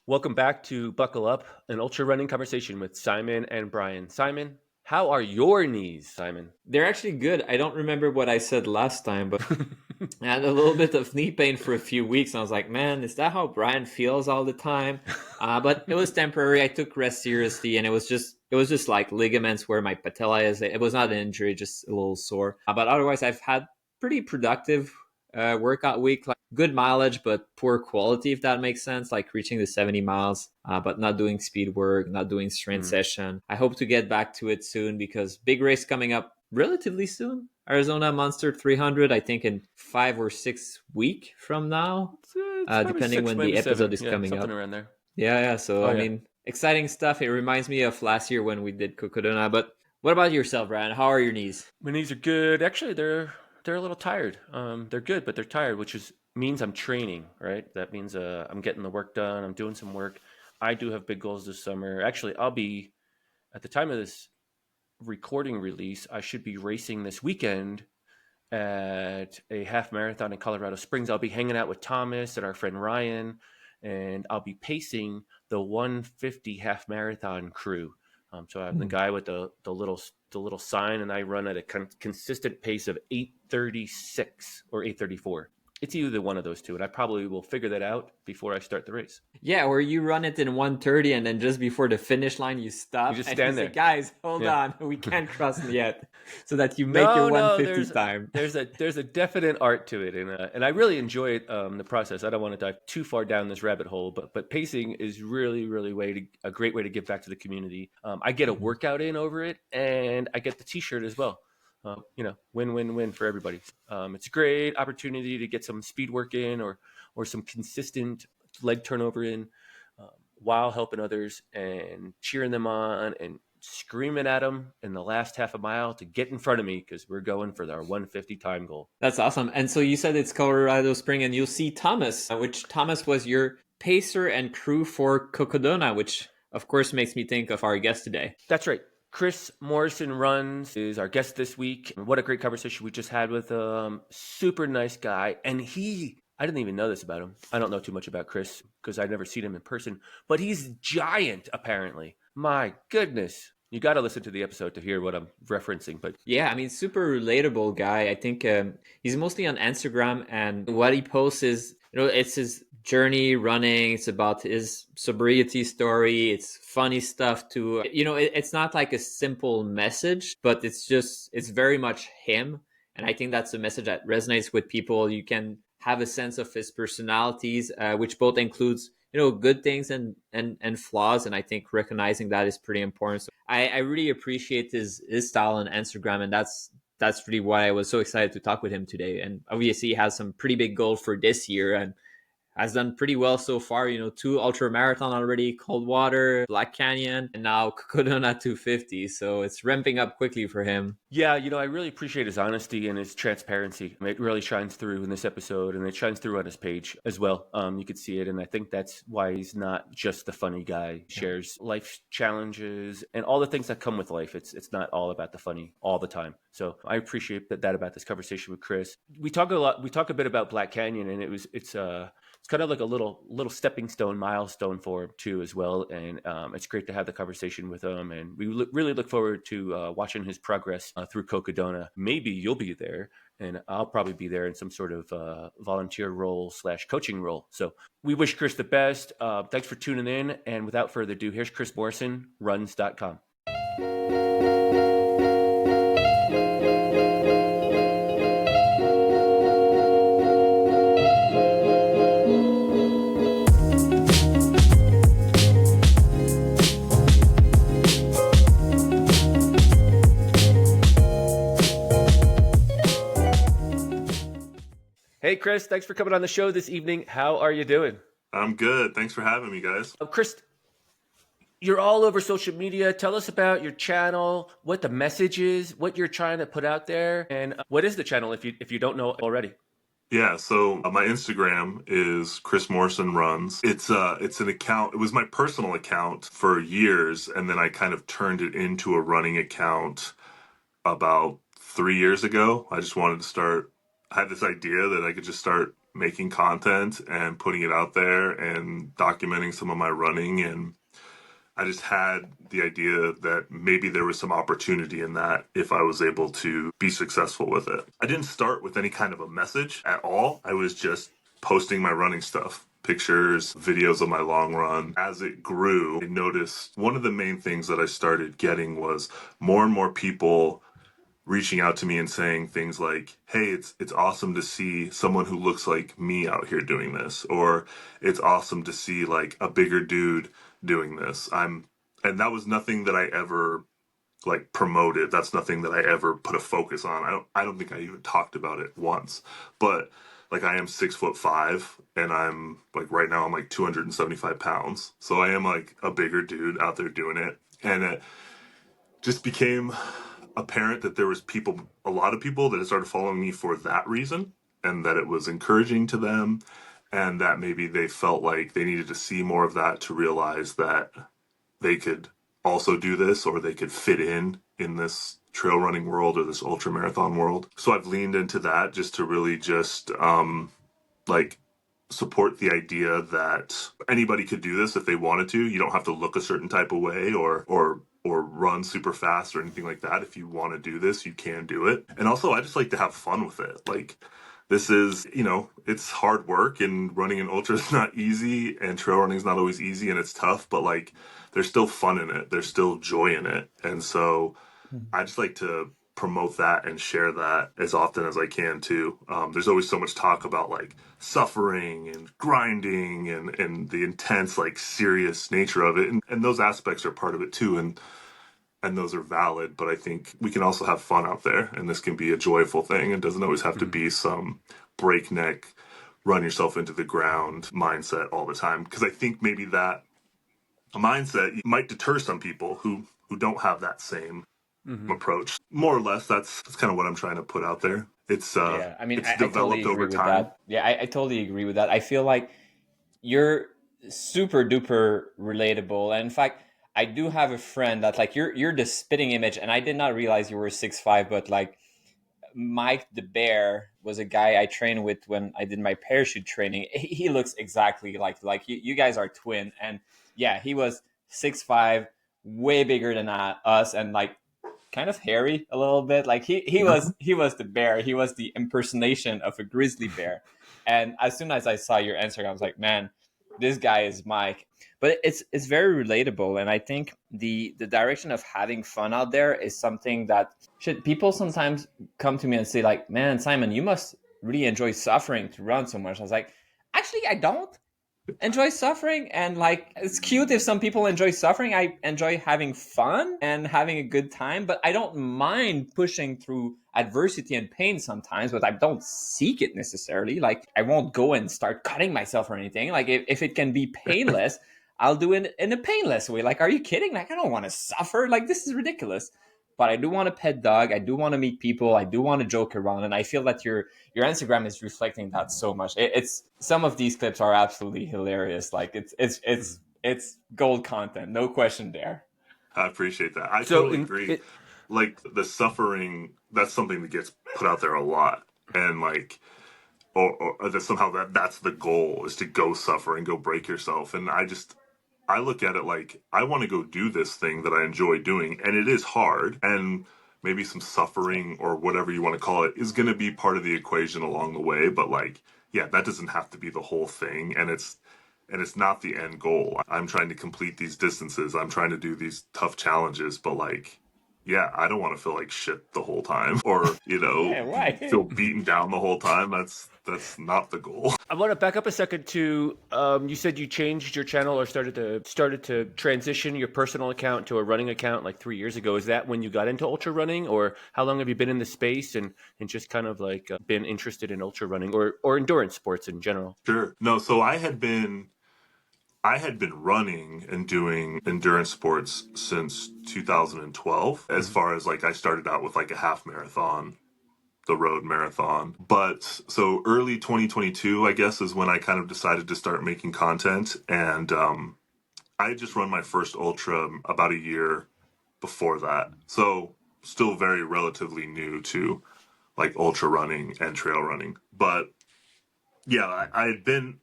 Welcome back to Buckle Up, an ultra running conversation with Simon and Brian. Simon, how are your knees, Simon? They're actually good. I don't remember what I said last time, but I had a little bit of knee pain for a few weeks. And I was like, man, is that how Brian feels all the time? But it was temporary. I took rest seriously, and it was just like ligaments where my patella is. It was not an injury, just a little sore. But otherwise, I've had pretty productive workout week. Like good mileage, but poor quality, if that makes sense. Like reaching the 70 miles, but not doing speed work, not doing strength session. I hope to get back to it soon because big race coming up relatively soon. Arizona Monster 300, I think in 5 or 6 weeks from now, It's probably depending six, when the maybe episode seven. is Yeah, coming something up. around there. Yeah. So Oh, I yeah. mean, exciting stuff. It reminds me of last year when we did Kokodona. But what about yourself, Brian? How are your knees? My knees are good. Actually, they're a little tired. They're good, but they're tired, which means I'm training, right? That means I'm getting the work done. I'm doing some work. I do have big goals this summer. Actually, I'll be at the time of this recording release. I should be racing this weekend at a half marathon in Colorado Springs. I'll be hanging out with Thomas and our friend Ryan, and I'll be pacing the 150 half marathon crew. So I'm the guy with the little sign, and I run at a consistent pace of 8:36 or 8:34. It's either one of those two, and I probably will figure that out before I start the race. Yeah, where you run it in 1:30 and then just before the finish line you You stop just and you stand say, there. guys, hold Yeah. on, we can't cross yet, so that you make your No, no, 150 there's time. there's a definite art to it, and I really enjoy it, the process. I don't want to dive too far down this rabbit hole, but pacing is really a great way to give back to the community. I get a Mhm. workout in over it, and I get the T-shirt as well. Win for everybody. It's a great opportunity to get some speed work in, or some consistent leg turnover in, while helping others and cheering them on and screaming at them in the last half a mile to get in front of me because we're going for our 150 time goal. That's awesome. And so you said it's Colorado Spring, and you'll see Thomas, which Thomas was your pacer and crew for Kokodona, which of course makes me think of our guest today. That's right. Chris Morrison runs is our guest this week. What a great conversation we just had with him. Super nice guy. And I didn't even know this about him. I don't know too much about Chris because I've never seen him in person, but he's giant, apparently. My goodness. You got to listen to the episode to hear what I'm referencing. But Yeah, I mean, super relatable guy. I think he's mostly on Instagram, and what he posts is, it's his journey running. It's about his sobriety story. It's funny stuff too. It's not like a simple message, but it's very much him. And I think that's a message that resonates with people. You can have a sense of his personalities, which both includes good things and flaws, and I think recognizing that is pretty important. So I really appreciate his style on Instagram, and that's really why I was so excited to talk with him today. And obviously he has some pretty big goals for this year, and has done pretty well so far. 2 ultra marathon already, Coldwater, Black Canyon, and now Kokodona 250. So it's ramping up quickly for him. yeah, I really appreciate his honesty and his transparency. It really shines through in this episode, and it shines through on his page as well. You could see it, and I think that's why he's not just the funny guy. He shares life challenges and all the things that come with life. It's not all about the funny all the time. So I appreciate that about this conversation with Chris. We talk a lot. We talk a bit about Black Canyon, and it's kind of like a little stepping stone milestone for him too as well, and it's great to have the conversation with him, and we really look forward to watching his progress through Kokodona. Maybe you'll be there, and I'll probably be there in some sort of volunteer role / coaching role. So we wish Chris the best. Thanks for tuning in, and without further ado, here's Chris Morrison, runs.com. Hey, Chris, thanks for coming on the show this evening. How are you doing? I'm good. Thanks for having me, guys. Chris, you're all over social media. Tell us about your channel, what the message is, what you're trying to put out there, and what is the channel if you don't know already. Yeah, so my Instagram is Chris Morrison Runs. It's an account. It was my personal account for years, and then I kind of turned it into a running account about 3 years ago. I just wanted to start. I had this idea that I could just start making content and putting it out there and documenting some of my running. And I just had the idea that maybe there was some opportunity in that if I was able to be successful with it. I didn't start with any kind of a message at all. I was just posting my running stuff, pictures, videos of my long run. As it grew, I noticed one of the main things that I started getting was more and more people reaching out to me and saying things like, "Hey, it's awesome to see someone who looks like me out here doing this," or "It's awesome to see like a bigger dude doing this." And that was nothing that I ever like promoted. That's nothing that I ever put a focus on. I don't think I even talked about it once. But like I am 6'5" and I'm like right now I'm like 275 pounds. So I am like a bigger dude out there doing it. And it just became apparent that there was a lot of people that had started following me for that reason, and that it was encouraging to them, and that maybe they felt like they needed to see more of that to realize that they could also do this, or they could fit in this trail running world or this ultra marathon world. So I've leaned into that just to really just like support the idea that anybody could do this if they wanted to. You don't have to look a certain type of way or run super fast or anything like that. If you want to do this, you can do it. And also I just like to have fun with it. Like this is, it's hard work, and running an ultra is not easy, and trail running is not always easy, and it's tough, but like there's still fun in it. There's still joy in it. And so I just like to promote that and share that as often as I can too. There's always so much talk about like suffering and grinding and the intense, like serious nature of it. And those aspects are part of it too. And those are valid, but I think we can also have fun out there, and this can be a joyful thing. It doesn't always have to be some breakneck, run yourself into the ground mindset all the time. Because I think maybe that mindset might deter some people who don't have that same approach. More or less, that's kind of what I'm trying to put out there. It's Yeah, I mean, it's I totally developed agree over with time. that. Yeah, I totally agree with that. I feel like you're super duper relatable. And in fact, I do have a friend that like you're the spitting image, and I did not realize you were 6'5", but like Mike the Bear was a guy I trained with when I did my parachute training. He looks exactly like you guys are twin, and yeah, he was 6'5", way bigger than us, and like kind of hairy a little bit. Like he was the bear. He was the impersonation of a grizzly bear. And as soon as I saw your Instagram, I was like, man, this guy is Mike. But it's very relatable, and I think the direction of having fun out there is something that should people sometimes come to me and say like, man, Simon, you must really enjoy suffering to run so much. I was like, actually, I don't enjoy suffering, and like it's cute if some people enjoy suffering. I enjoy having fun and having a good time, but I don't mind pushing through adversity and pain sometimes, but I don't seek it necessarily. Like I won't go and start cutting myself or anything. Like if it can be painless, I'll do it in a painless way. Like, are you kidding? Like I don't want to suffer. Like this is ridiculous. But I do want to pet dog. I do want to meet people. I do want to joke around, and I feel that your Instagram is reflecting that so much. It's some of these clips are absolutely hilarious. Like it's gold content, no question there. I appreciate that. I So totally agree. Like the suffering, that's something that gets put out there a lot, and like, or that somehow that's the goal, is to go suffer and go break yourself. And I look at it like I want to go do this thing that I enjoy doing, and it is hard, and maybe some suffering or whatever you want to call it is going to be part of the equation along the way. But like, yeah, that doesn't have to be the whole thing, and it's not the end goal. I'm trying to complete these distances. I'm trying to do these tough challenges, but like, yeah, I don't want to feel like shit the whole time, or Yeah, right. feel beaten down the whole time. That's not the goal. I want to back up a second to you said you changed your channel or started to transition your personal account to a running account like 3 years ago. Is that when you got into ultra running, or how long have you been in the space and just kind of like been interested in ultra running or endurance sports in general? Sure. No, so I had been running and doing endurance sports since 2012. As far as like I started out with like a half marathon, the road marathon. But so early 2022, I guess, is when I kind of decided to start making content. And I had just run my first ultra about a year before that. So still very relatively new to like ultra running and trail running. But Yeah, I'd been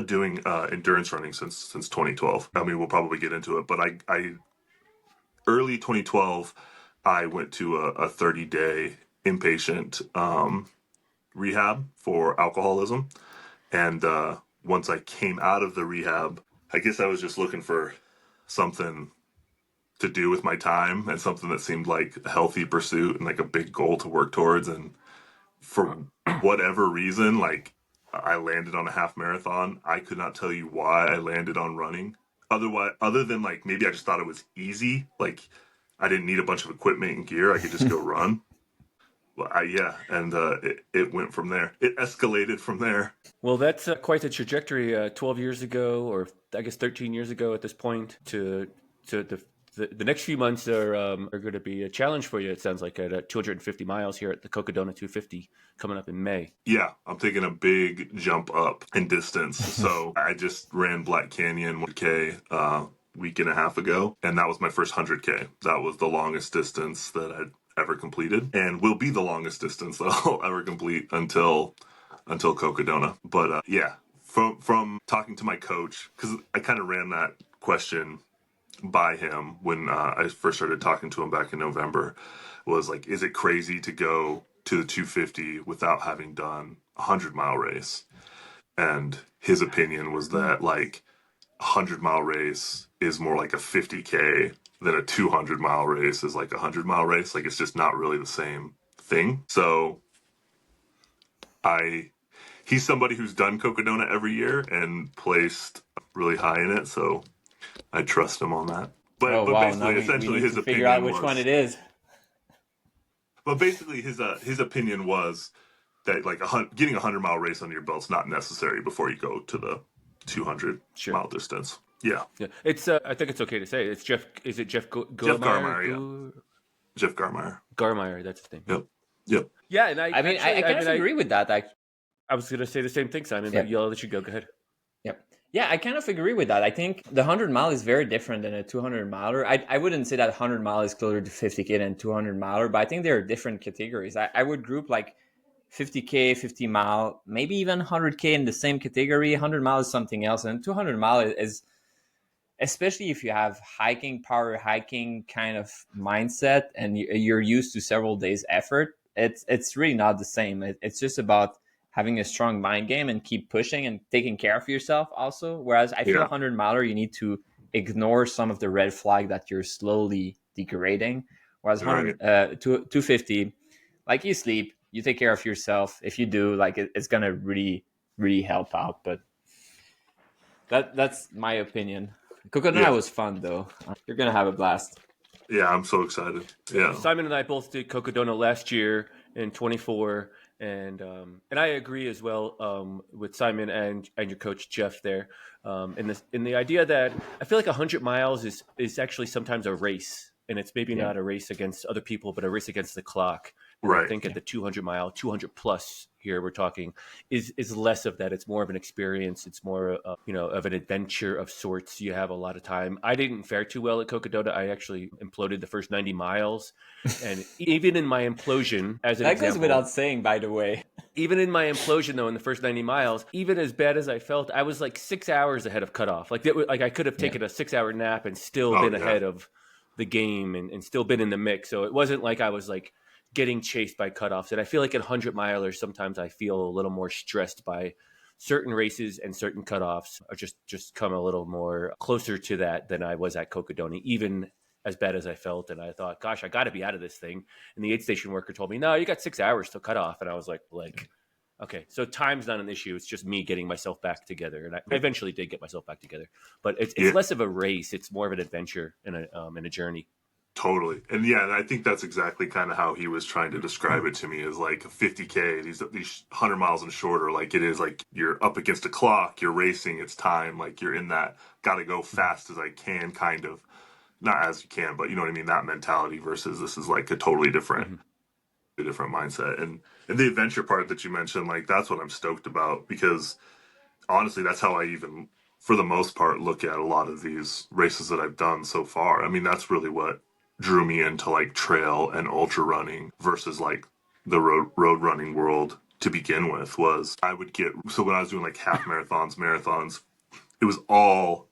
doing endurance running since 2012. I mean, we'll probably get into it, but I early 2012, I went to a 30-day inpatient rehab for alcoholism, and once I came out of the rehab, I guess I was just looking for something to do with my time and something that seemed like a healthy pursuit and like a big goal to work towards. And for whatever reason, like I landed on a half marathon. I could not tell you why I landed on running. Other than like maybe I just thought it was easy. Like I didn't need a bunch of equipment and gear. I could just go run. Well, yeah, and it went from there. It escalated from there. Well, that's quite a trajectory. 12 years ago, or I guess 13 years ago at this point, to the next few months are going to be a challenge for you. It sounds like at 250 miles here at the Kokodona 250 coming up in May. Yeah, I'm taking a big jump up in distance. So I just ran Black Canyon 1K week and a half ago, and that was my first 100K. That was the longest distance that I'd ever completed, and will be the longest distance that I'll ever complete until Kokodona. But yeah, from talking to my coach, because I kind of ran that question by him when I first started talking to him back in November, was like, is it crazy to go to the 250 without having done a 100-mile race? And his opinion was that like a 100-mile race is more like a 50K than a 200-mile race is like a 100-mile race. Like it's just not really the same thing. So he's somebody who's done Kokodona every year and placed really high in it. So I trust him on that. But basically, essentially, his opinion figure out which one it is. But basically, his opinion was that like getting a 100-mile race under your belt's not necessary before you go to the 200-mile distance. Yeah. It's I think it's okay to say it's Jeff. Is it Jeff Garmeyer? Jeff Garmeyer. Garmeyer, that's his name. Yep. Yeah, and I kind of agree with that. I was going to say the same thing, Simon. But I'll let you go. Go ahead. Yep. Yeah, I kind of agree with that. I think the 100-mile is very different than a 200-miler. I wouldn't say that 100-mile is closer to 50K than 200-miler, but I think there are different categories. I would group like 50K, 50-mile, maybe even 100K in the same category. 100-mile is something else, and 200-mile is, especially if you have power hiking kind of mindset and you're used to several days effort, it's really not the same. It's just about having a strong mind game and keep pushing and taking care of yourself also. Whereas I feel 100-miler, you need to ignore some of the red flag that you're slowly degrading. Whereas 250, like you sleep, you take care of yourself. If you do, like it's going to really, really help out. But that's my opinion. Kokodona was fun though. You're going to have a blast. Yeah, I'm so excited. Yeah. Simon and I both did Kokodona last year in 24. And I agree as well with Simon and your coach Jeff there in the idea that I feel like 100 miles is actually sometimes a race, and it's maybe not a race against other people, but a race against the clock. Right. I think at the 200-mile, 200 plus here we're talking is less of that. It's more of an experience. It's more of an adventure of sorts. You have a lot of time. I didn't fare too well at Kokodona. I actually imploded the first 90 miles, and even in my implosion, as an that example, goes without saying, by the way. Even in my implosion, though, in the first 90 miles, even as bad as I felt, I was like 6 hours ahead of cutoff. Like I could have taken a 6-hour nap and still been ahead of the game and still been in the mix. So it wasn't like I was like getting chased by cutoffs. And I feel like at 100-milers, sometimes I feel a little more stressed by certain races and certain cutoffs, or just come a little more closer to that than I was at Kokodona, even as bad as I felt. And I thought, gosh, I got to be out of this thing. And the aid station worker told me, no, you got 6 hours to cut off. And I was like, okay, so time's not an issue. It's just me getting myself back together. And I eventually did get myself back together. But it's less of a race. It's more of an adventure and a journey. Totally. And I think that's exactly kind of how he was trying to describe it to me, is like 50K, these 100 miles and shorter, like it is like you're up against a clock, you're racing, it's time, like you're in that got to go fast as I can kind of, not as you can, but you know what I mean, that mentality versus this is like a totally different mindset. And the adventure part that you mentioned, like that's what I'm stoked about, because honestly, that's how I even, for the most part, look at a lot of these races that I've done so far. I mean, that's really what drew me into like trail and ultra running versus like the road running world to begin with was I would get, so when I was doing like half marathons, it was all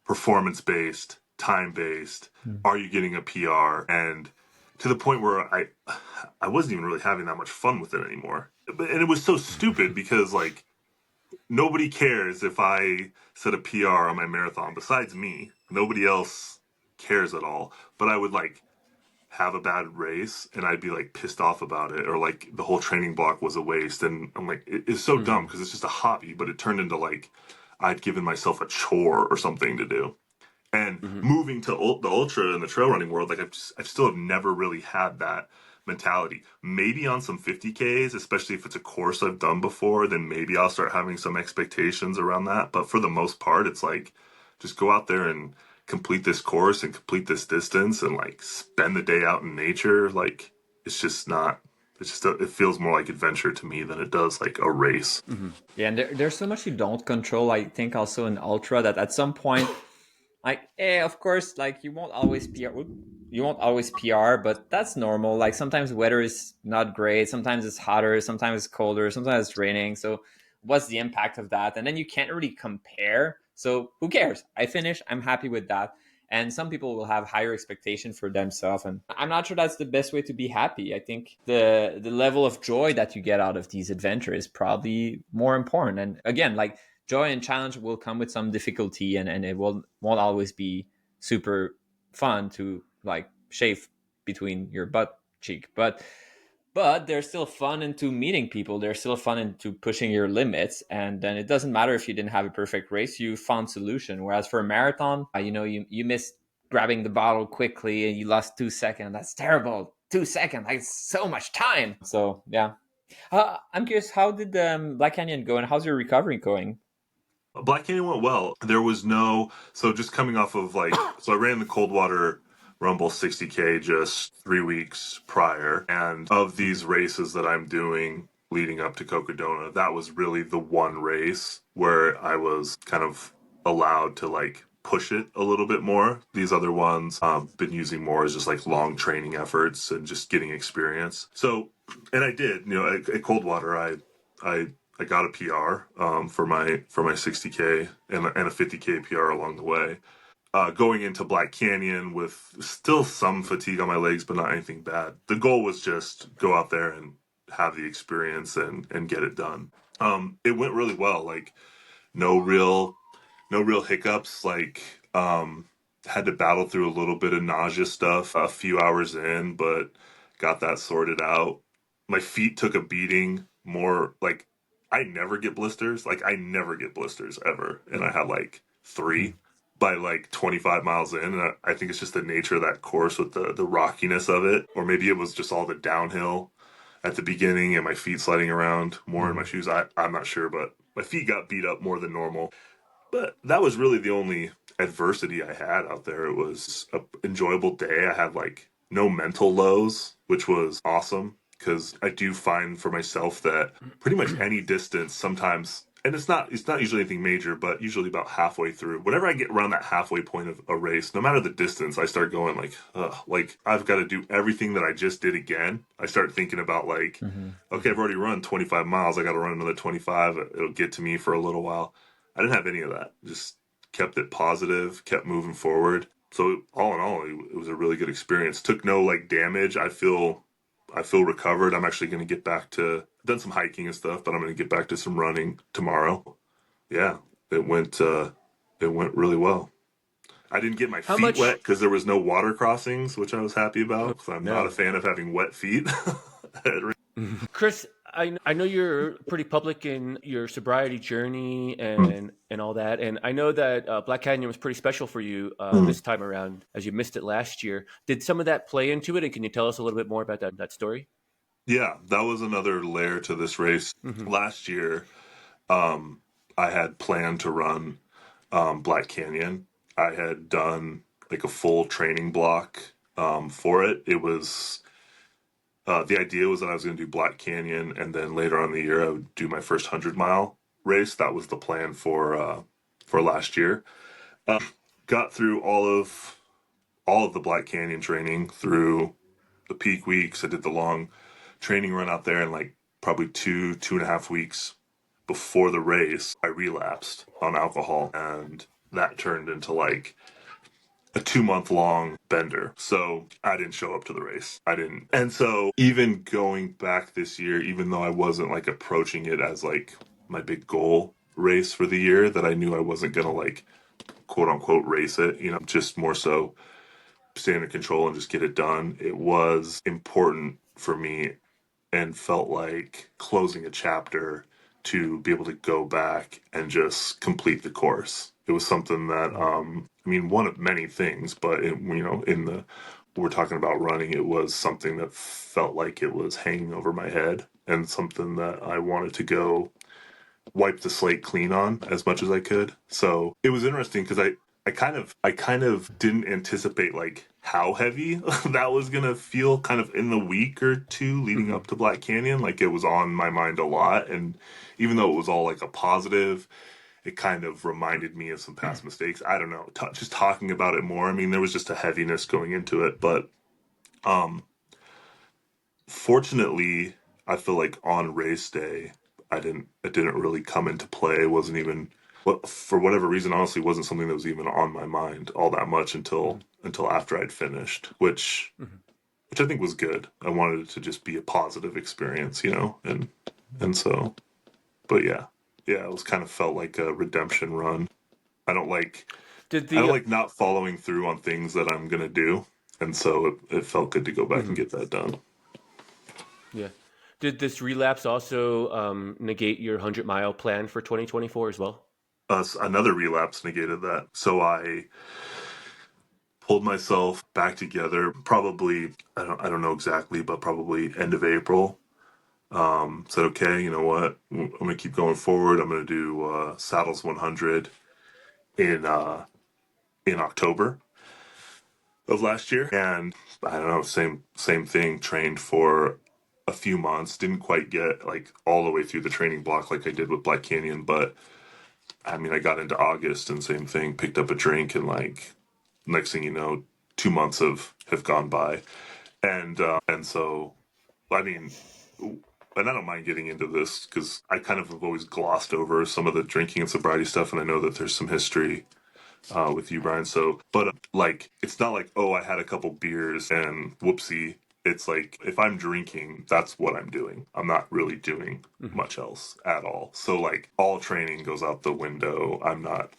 performance based, time based. Are you getting a PR? And to the point where I wasn't even really having that much fun with it anymore. And it was so stupid because like nobody cares if I set a PR on my marathon besides me. Nobody else cares at all. But I would like have a bad race and I'd be like pissed off about it, or like the whole training block was a waste. And I'm like, it's so dumb because it's just a hobby, but it turned into like I'd given myself a chore or something to do. And moving to the ultra and the trail running world, like I still have never really had that mentality. Maybe on some 50Ks, especially if it's a course I've done before, then maybe I'll start having some expectations around that. But for the most part, it's like just go out there and complete this course and complete this distance and like spend the day out in nature. Like it's just not. It's just it feels more like adventure to me than it does like a race. Yeah, and there's so much you don't control. I think also in ultra that at some point, like, of course, like you won't always PR, but that's normal. Like sometimes weather is not great, sometimes it's hotter, sometimes it's colder, sometimes it's raining. So what's the impact of that? And then you can't really compare. So who cares? I finished, I'm happy with that. And some people will have higher expectation for themselves, and I'm not sure that's the best way to be happy. I think the level of joy that you get out of these adventures is probably more important. And again, like joy and challenge will come with some difficulty, and it won't always be super fun to like shave between your butt cheek, but they're still fun into meeting people. They're still fun into pushing your limits. And then it doesn't matter if you didn't have a perfect race, you found solution. Whereas for a marathon, you missed grabbing the bottle quickly and you lost 2 seconds. That's terrible. 2 seconds, like so much time. So yeah. I'm curious, how did Black Canyon go and how's your recovery going? Black Canyon went well. There was so just coming off of like, so I ran the Coldwater Rumble 60K just 3 weeks prior. And of these races that I'm doing leading up to Kokodona, that was really the one race where I was kind of allowed to like push it a little bit more. These other ones been using more as just like long training efforts and just getting experience. So, and I did, at Coldwater, I got a PR for my 60K and a 50K PR along the way. Going into Black Canyon with still some fatigue on my legs, but not anything bad. The goal was just go out there and have the experience and get it done. It went really well. Like no real hiccups. Like had to battle through a little bit of nausea stuff a few hours in, but got that sorted out. My feet took a beating more. Like I never get blisters. Like I never get blisters ever. And I had like 3 by like 25 miles in. And I think it's just the nature of that course with the rockiness of it. Or maybe it was just all the downhill at the beginning and my feet sliding around more in my shoes. I'm not sure, but my feet got beat up more than normal. But that was really the only adversity I had out there. It was an enjoyable day. I had like no mental lows, which was awesome because I do find for myself that pretty much any distance sometimes, and it's not usually anything major, but usually about halfway through, whenever I get around that halfway point of a race, no matter the distance, I start going like, ugh, like I've got to do everything that I just did again. I start thinking about like, okay, I've already run 25 miles. I got to run another 25. It'll get to me for a little while. I didn't have any of that. Just kept it positive, kept moving forward. So all in all, it was a really good experience. Took no like damage. I feel recovered. I'm actually going to get back to done some hiking and stuff, but I'm going to get back to some running tomorrow. Yeah, it went really well. I didn't get my How feet much? wet because there was no water crossings, which I was happy about because I'm not a No. fan of having wet feet. Chris, I know you're pretty public in your sobriety journey and all that, and I know that Black Canyon was pretty special for you this time around, as you missed it last year. Did some of that play into it, and can you tell us a little bit more about that story? Yeah, that was another layer to this race. Last year, I had planned to run Black Canyon. I had done like a full training block for it. It was the idea was that I was going to do Black Canyon, and then later on in the year I would do my first 100-mile race. That was the plan for last year. Got through all of the Black Canyon training through the peak weeks. I did the long training run out there, and like probably 2.5 weeks before the race, I relapsed on alcohol, and that turned into like a 2 month long bender. So I didn't show up to the race. I didn't. And so even going back this year, even though I wasn't like approaching it as like my big goal race for the year, that I knew I wasn't going to like quote unquote race it, just more so stay under control and just get it done. It was important for me and felt like closing a chapter to be able to go back and just complete the course. It was something that, one of many things, but we're talking about running, it was something that felt like it was hanging over my head and something that I wanted to go wipe the slate clean on as much as I could. So it was interesting because I kind of didn't anticipate like how heavy that was gonna feel kind of in the week or two leading up to Black Canyon. Like it was on my mind a lot, and even though it was all like a positive, it kind of reminded me of some past mistakes. I don't know, just talking about it more. I mean, there was just a heaviness going into it, but fortunately, I feel like on race day, it didn't really come into play. It wasn't even, for whatever reason, honestly, wasn't something that was even on my mind all that much until after I'd finished, which I think was good. I wanted it to just be a positive experience, and so, but yeah, it was kind of felt like a redemption run. I don't like Did I don't the like not following through on things that I'm gonna do, and so it felt good to go back and get that done. yeah, did this relapse also negate your 100-mile plan for 2024 as well? Another relapse negated that. So I pulled myself back together. Probably I don't know exactly, but probably end of April. Said okay, you know what? I'm gonna keep going forward. I'm gonna do Saddles 100 in October of last year, and I don't know, same thing. Trained for a few months. Didn't quite get like all the way through the training block like I did with Black Canyon, but I mean, I got into August and same thing. Picked up a drink and like next thing you know, 2 months have gone by, and so I mean, and I don't mind getting into this because I kind of have always glossed over some of the drinking and sobriety stuff, and I know that there's some history with you, Brian. So, but like, it's not like, oh, I had a couple beers and whoopsie. It's like, if I'm drinking, that's what I'm doing. I'm not really doing much else at all. So, like, all training goes out the window. I'm not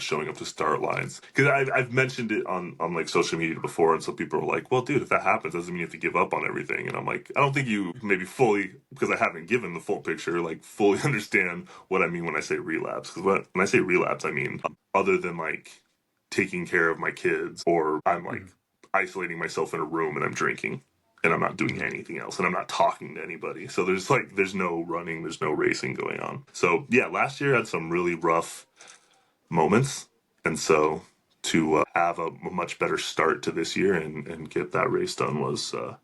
showing up to start lines. Because I've mentioned it on like social media before, and so people are like, well, dude, if that happens, doesn't mean you have to give up on everything. And I'm like, I don't think you maybe fully, because I haven't given the full picture, like, fully understand what I mean when I say relapse. Because when I say relapse, I mean, other than like taking care of my kids, or I'm like isolating myself in a room and I'm drinking and I'm not doing anything else and I'm not talking to anybody. So there's no running, there's no racing going on. So yeah, last year I had some really rough moments. And so to have a much better start to this year and get that race done was a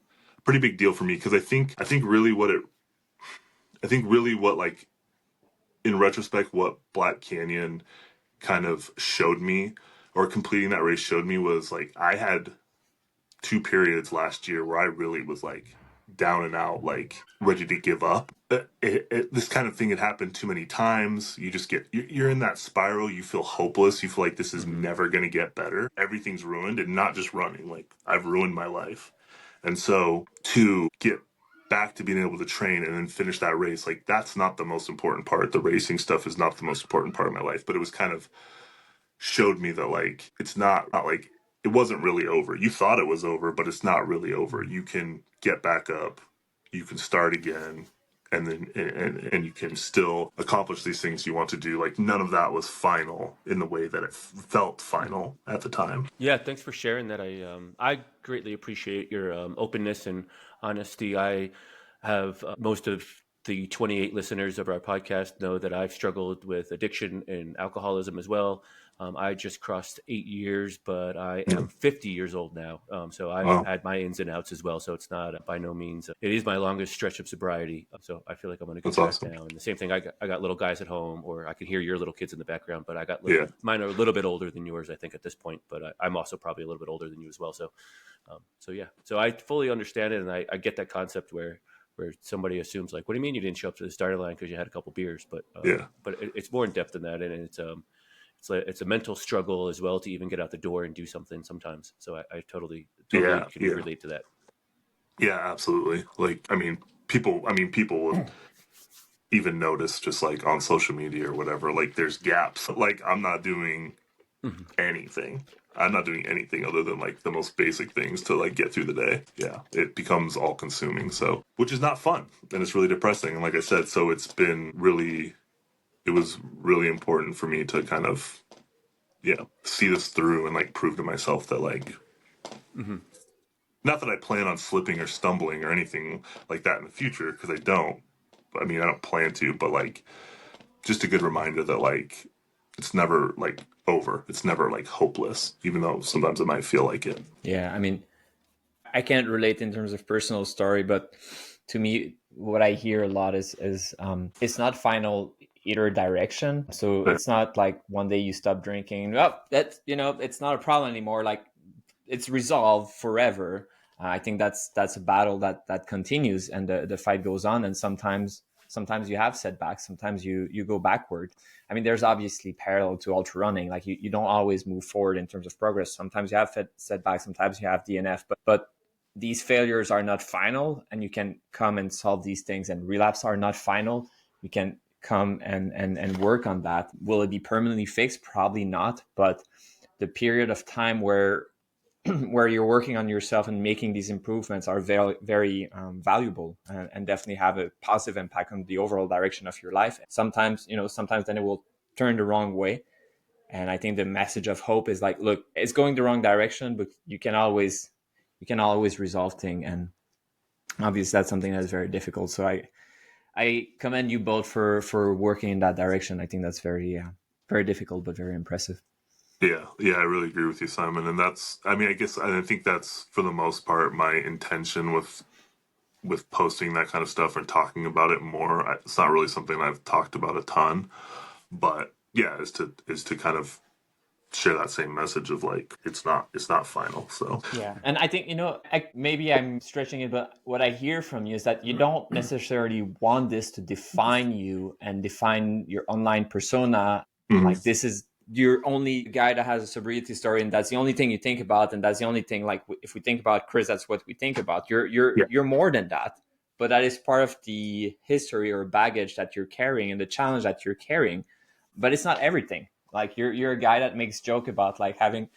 pretty big deal for me. Cause I think really what like in retrospect, what Black Canyon kind of showed me, or completing that race showed me, was like I had 2 periods last year where I really was like down and out, like ready to give up. This kind of thing had happened too many times. You just you're in that spiral. You feel hopeless. You feel like this is never going to get better. Everything's ruined, and not just running. Like I've ruined my life. And so to get back to being able to train and then finish that race, like that's not the most important part. The racing stuff is not the most important part of my life, but it was kind of showed me that like it's not like it wasn't really over. You thought it was over, but it's not really over. You can get back up, you can start again, and then and you can still accomplish these things you want to do. Like none of that was final in the way that it felt final at the time. Yeah, thanks for sharing that. I greatly appreciate your openness and honesty. I have most of the 28 listeners of our podcast know that I've struggled with addiction and alcoholism as well. I just crossed 8 years, but I am 50 years old now. So I've Wow. had my ins and outs as well. So it's not by no means, it is my longest stretch of sobriety. So I feel like I'm on a good That's track awesome. now. And the same thing, I got little guys at home, or I can hear your little kids in the background, but I got Yeah. mine are a little bit older than yours, I think, at this point, but I'm also probably a little bit older than you as well. So yeah, so I fully understand it. And I get that concept where where somebody assumes like, what do you mean you didn't show up to the starting line because you had a couple beers? But Yeah. it's more in depth than that, and it's a mental struggle as well to even get out the door and do something sometimes. So I totally Yeah. can Yeah. relate to that. Yeah, absolutely. Like, people would even notice just like on social media or whatever, like there's gaps. Like I'm not doing Mhm. anything. I'm not doing anything other than like the most basic things to like get through the day. Yeah. It becomes all consuming. So, which is not fun. And it's really depressing. And like I said, so it was really important for me to kind of, see this through and like prove to myself that like, Mm-hmm. not that I plan on slipping or stumbling or anything like that in the future, because I don't. I mean, I don't plan to, but like, just a good reminder that like, it's never like over. It's never like hopeless, even though sometimes it might feel like it. Yeah, I mean, I can't relate in terms of personal story, but to me, what I hear a lot is it's not final either direction. So But it's not like one day you stop drinking, oh, that's it's not a problem anymore. Like it's resolved forever. I think that's a battle that continues, and the fight goes on. And sometimes you have setbacks. Sometimes you go backward. I mean, there's obviously parallel to ultra running. Like you don't always move forward in terms of progress. Sometimes you have setbacks. Sometimes you have DNF. But these failures are not final, and you can come and solve these things. And relapse are not final. You can come and work on that. Will it be permanently fixed? Probably not. But the period of time where where you're working on yourself and making these improvements are very, very valuable, and definitely have a positive impact on the overall direction of your life. Sometimes then it will turn the wrong way. And I think the message of hope is like, look, it's going the wrong direction, but you can always resolve things. And obviously that's something that's very difficult. So I commend you both for working in that direction. I think that's very, very difficult, but very impressive. yeah, I really agree with you, Simon. And I think that's for the most part my intention with posting that kind of stuff and talking about it more. It's not really something I've talked about a ton, but yeah, is to kind of share that same message of like it's not final. So Yeah, and I think maybe I'm stretching it, but what I hear from you is that you don't necessarily want this to define you and define your online persona. Mhm. Like this is you're only guy that has a sobriety story, and that's the only thing you think about, and that's the only thing. Like if we think about Chris, that's what we think about. Yeah. You're more than that, but that is part of the history or baggage that you're carrying and the challenge that you're carrying. But it's not everything. Like you're a guy that makes joke about like having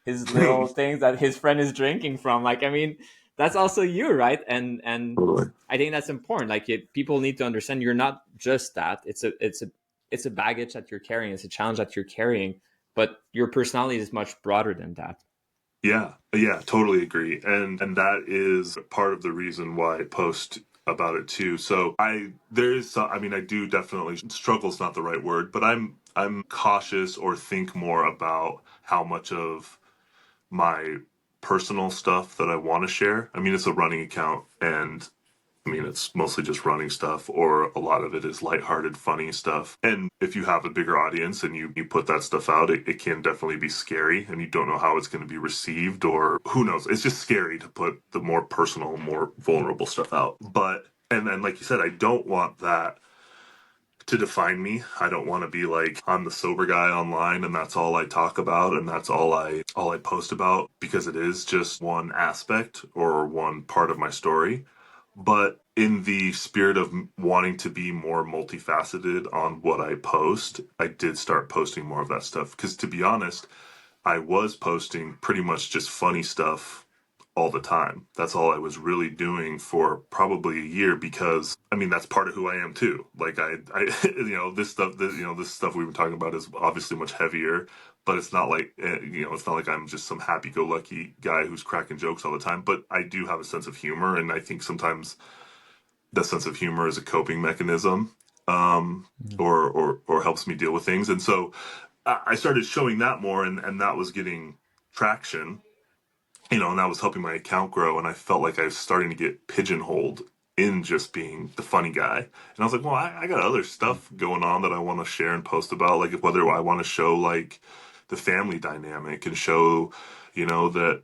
his little things that his friend is drinking from. Like, I mean, that's also you, right? And Totally. I think that's important. Like, people need to understand you're not just that. It's a baggage that you're carrying. It's a challenge that you're carrying, but your personality is much broader than that. Yeah, totally agree. And that is part of the reason why I post about it too. So I do definitely struggle's not the right word, but I'm cautious or think more about how much of my personal stuff that I want to share. I mean, it's a running account, and I mean, it's mostly just running stuff, or a lot of it is lighthearted, funny stuff. And if you have a bigger audience and you put that stuff out, it can definitely be scary, and you don't know how it's going to be received, or who knows. It's just scary to put the more personal, more vulnerable stuff out. And then, like you said, I don't want that to define me. I don't want to be like I'm the sober guy online and that's all I talk about and that's all I post about, because it is just one aspect or one part of my story. But in the spirit of wanting to be more multifaceted on what I post, I did start posting more of that stuff, because to be honest, I was posting pretty much just funny stuff all the time. That's all I was really doing for probably a year, because I mean that's part of who I am too. Like I this stuff we've been talking about is obviously much heavier, but it's not like it's not like I'm just some happy-go-lucky guy who's cracking jokes all the time. But I do have a sense of humor, and I think sometimes that sense of humor is a coping mechanism, or helps me deal with things. And so I started showing that more, and that was getting traction, and that was helping my account grow. And I felt like I was starting to get pigeonholed in just being the funny guy. And I was like, well, I got other stuff going on that I want to share and post about, like whether I want to show like the family dynamic and show, that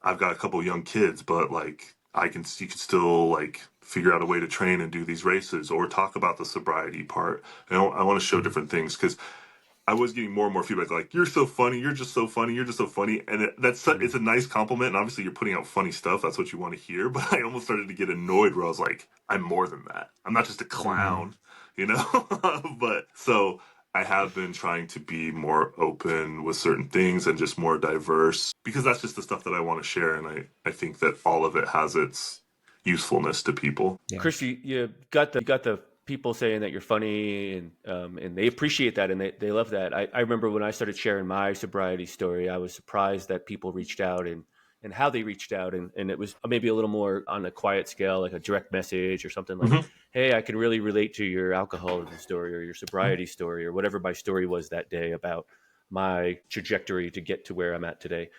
I've got a couple young kids, but like you can still like figure out a way to train and do these races or talk about the sobriety part. I want to show different things because I was getting more and more feedback like, you're so funny, you're just so funny, you're just so funny. And it's a nice compliment. And obviously you're putting out funny stuff. That's what you want to hear. But I almost started to get annoyed where I was like, I'm more than that. I'm not just a clown, you know? But so I have been trying to be more open with certain things and just more diverse because that's just the stuff that I want to share. And I think that all of it has its usefulness to people. Yeah. Chris, you got the people saying that you're funny and they appreciate that and they love that. I remember when I started sharing my sobriety story, I was surprised that people reached out and how they reached out and it was maybe a little more on a quiet scale, like a direct message or something like, hey, I can really relate to your alcoholism story or your sobriety story or whatever my story was that day about my trajectory to get to where I'm at today.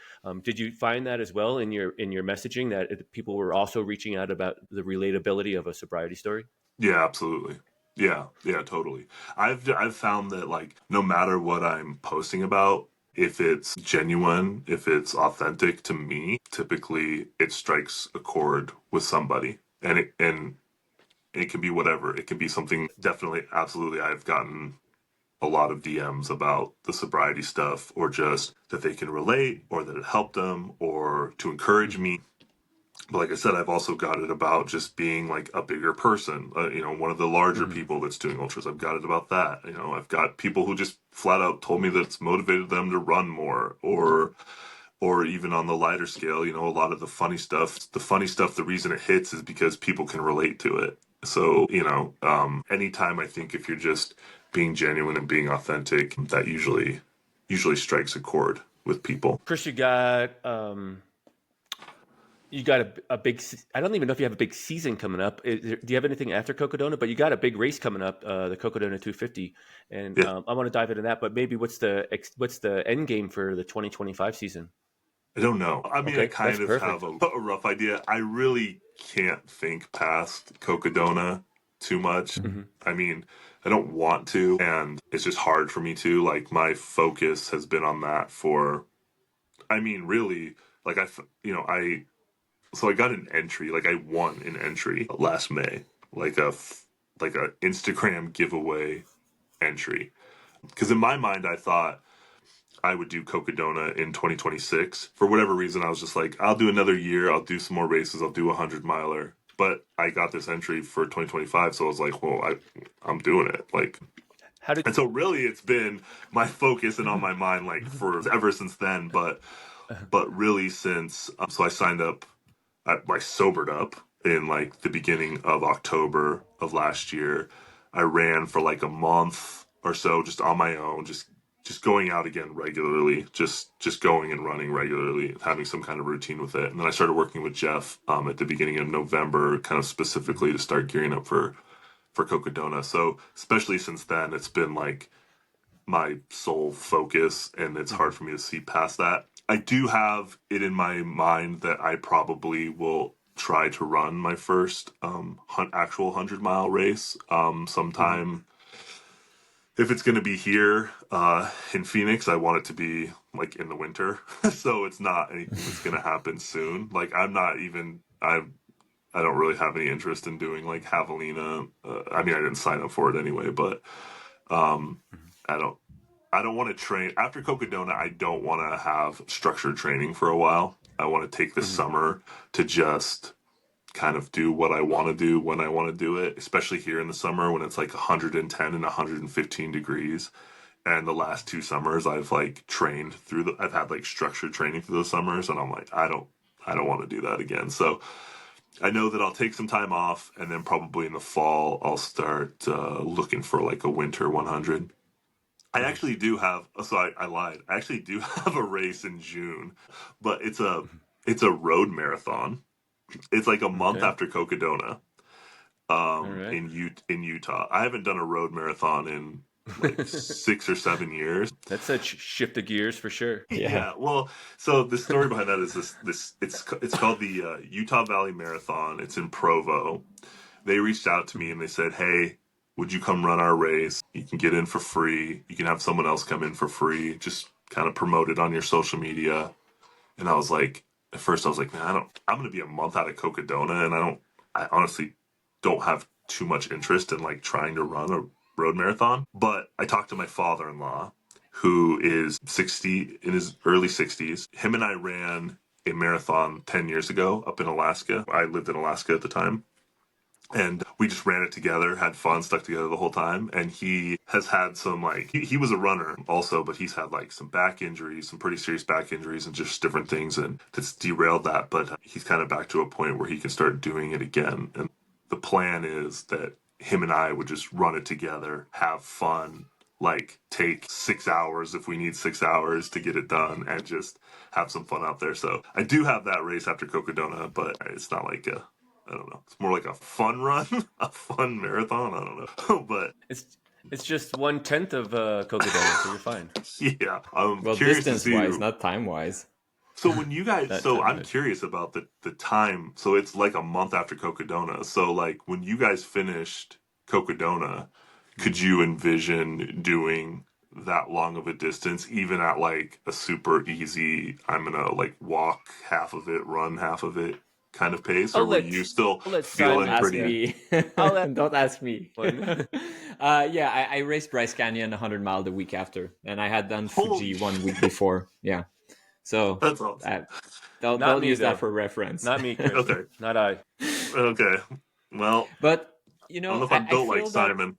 Did you find that as well in your messaging that people were also reaching out about the relatability of a sobriety story? Yeah, absolutely. Yeah, totally. I've found that like no matter what I'm posting about, if it's genuine, if it's authentic to me, typically it strikes a chord with somebody. And it can be whatever. It can be something definitely absolutely I've gotten a lot of DMs about the sobriety stuff or just that they can relate or that it helped them or to encourage me. But like I said, I've also got it about just being like a bigger person, one of the larger people that's doing ultras. I've got it about that. I've got people who just flat out told me that it's motivated them to run more or even on the lighter scale, a lot of the funny stuff, the reason it hits is because people can relate to it. So, anytime I think if you're just being genuine and being authentic, that usually strikes a chord with people. Chris, you got a big, I don't even know if you have a big season coming up. Do you have anything after Kokodona? But you got a big race coming up, the Kokodona 250. And I want to dive into that, but maybe what's the end game for the 2025 season? I don't know. I mean, okay, I kind of perfect. have a rough idea. I really can't think past Kokodona too much. I mean, I don't want to, and it's just hard for me to. Like, my focus has been on that really, like, so I got an entry, like, I won an entry last May, like a Instagram giveaway entry. Because in my mind, I thought I would do Kokodona in 2026. For whatever reason, I was just like, I'll do another year. I'll do some more races. I'll do a 100-miler. But I got this entry for 2025, so I was like, well, I'm doing it. Like, and so really it's been my focus and on my mind, like, for ever since then. But really since, so I signed up, I sobered up in, like, the beginning of October of last year. I ran for, like, a month or so just on my own, just going out again regularly, just going and running regularly, having some kind of routine with it. And then I started working with Jeff at the beginning of November, kind of specifically to start gearing up for Kokodona. So especially since then, it's been like my sole focus, and it's hard for me to see past that. I do have it in my mind that I probably will try to run my first actual 100-mile race sometime. If it's going to be here in Phoenix, I want it to be like in the winter. So it's not anything that's going to happen soon. Like, I don't really have any interest in doing like Javelina. I mean, I didn't sign up for it anyway, but I don't want to train after Kokodona. I don't want to have structured training for a while. I want to take this summer to just kind of do what I want to do when I want to do it, especially here in the summer when it's like 110 and 115 degrees. And the last 2 summers I've like trained I've had like structured training through those summers, and I'm like, I don't want to do that again. So I know that I'll take some time off, and then probably in the fall I'll start looking for like a winter 100. I actually do have, so I lied. I actually do have a race in June, but it's a road marathon. It's like a month after Kokodona, in Utah. I haven't done a road marathon in like 6 or 7 years. That's a shift of gears for sure. Yeah. Well, so the story behind that is this. It's called the Utah Valley Marathon. It's in Provo. They reached out to me and they said, "Hey, would you come run our race? You can get in for free. You can have someone else come in for free. Just kind of promote it on your social media." And I was like, at first I was like, man, I'm going to be a month out of Kokodona, and I honestly don't have too much interest in like trying to run a road marathon. But I talked to my father-in-law, who is 60, in his early 60s. Him and I ran a marathon 10 years ago up in Alaska. I lived in Alaska at the time. And we just ran it together, had fun, stuck together the whole time. And he has had some, like, he was a runner also, but he's had like some back injuries, some pretty serious back injuries and just different things. And it's derailed that. But he's kind of back to a point where he can start doing it again. And the plan is that him and I would just run it together, have fun, like take 6 hours if we need 6 hours to get it done, and just have some fun out there. So I do have that race after Kokodona, but it's not like I don't know. It's more like a fun run, a fun marathon. I don't know, but it's just 1/10 of Kokodona, so you're fine. yeah, I'm Well, curious to distance see. wise, not time wise. So when you guys, That so time I'm is. curious about the time. So it's like a month after Kokodona. So like when you guys finished Kokodona, could you envision doing that long of a distance, even at like a super easy, I'm gonna like walk half of it, run half of it kind of pace, or were you still I'll let feeling Simon- Ask pretty? me. I'll let Don't ask me. one. Yeah, I raced Bryce Canyon 100 mile the week after, and I had done Holy Fuji 1 week before. Yeah, so That's awesome. don't Not me use though. that for reference. Not me, Chris. Okay. Not I. Okay. Well, But I don't know if I'm I built like feel that. Simon.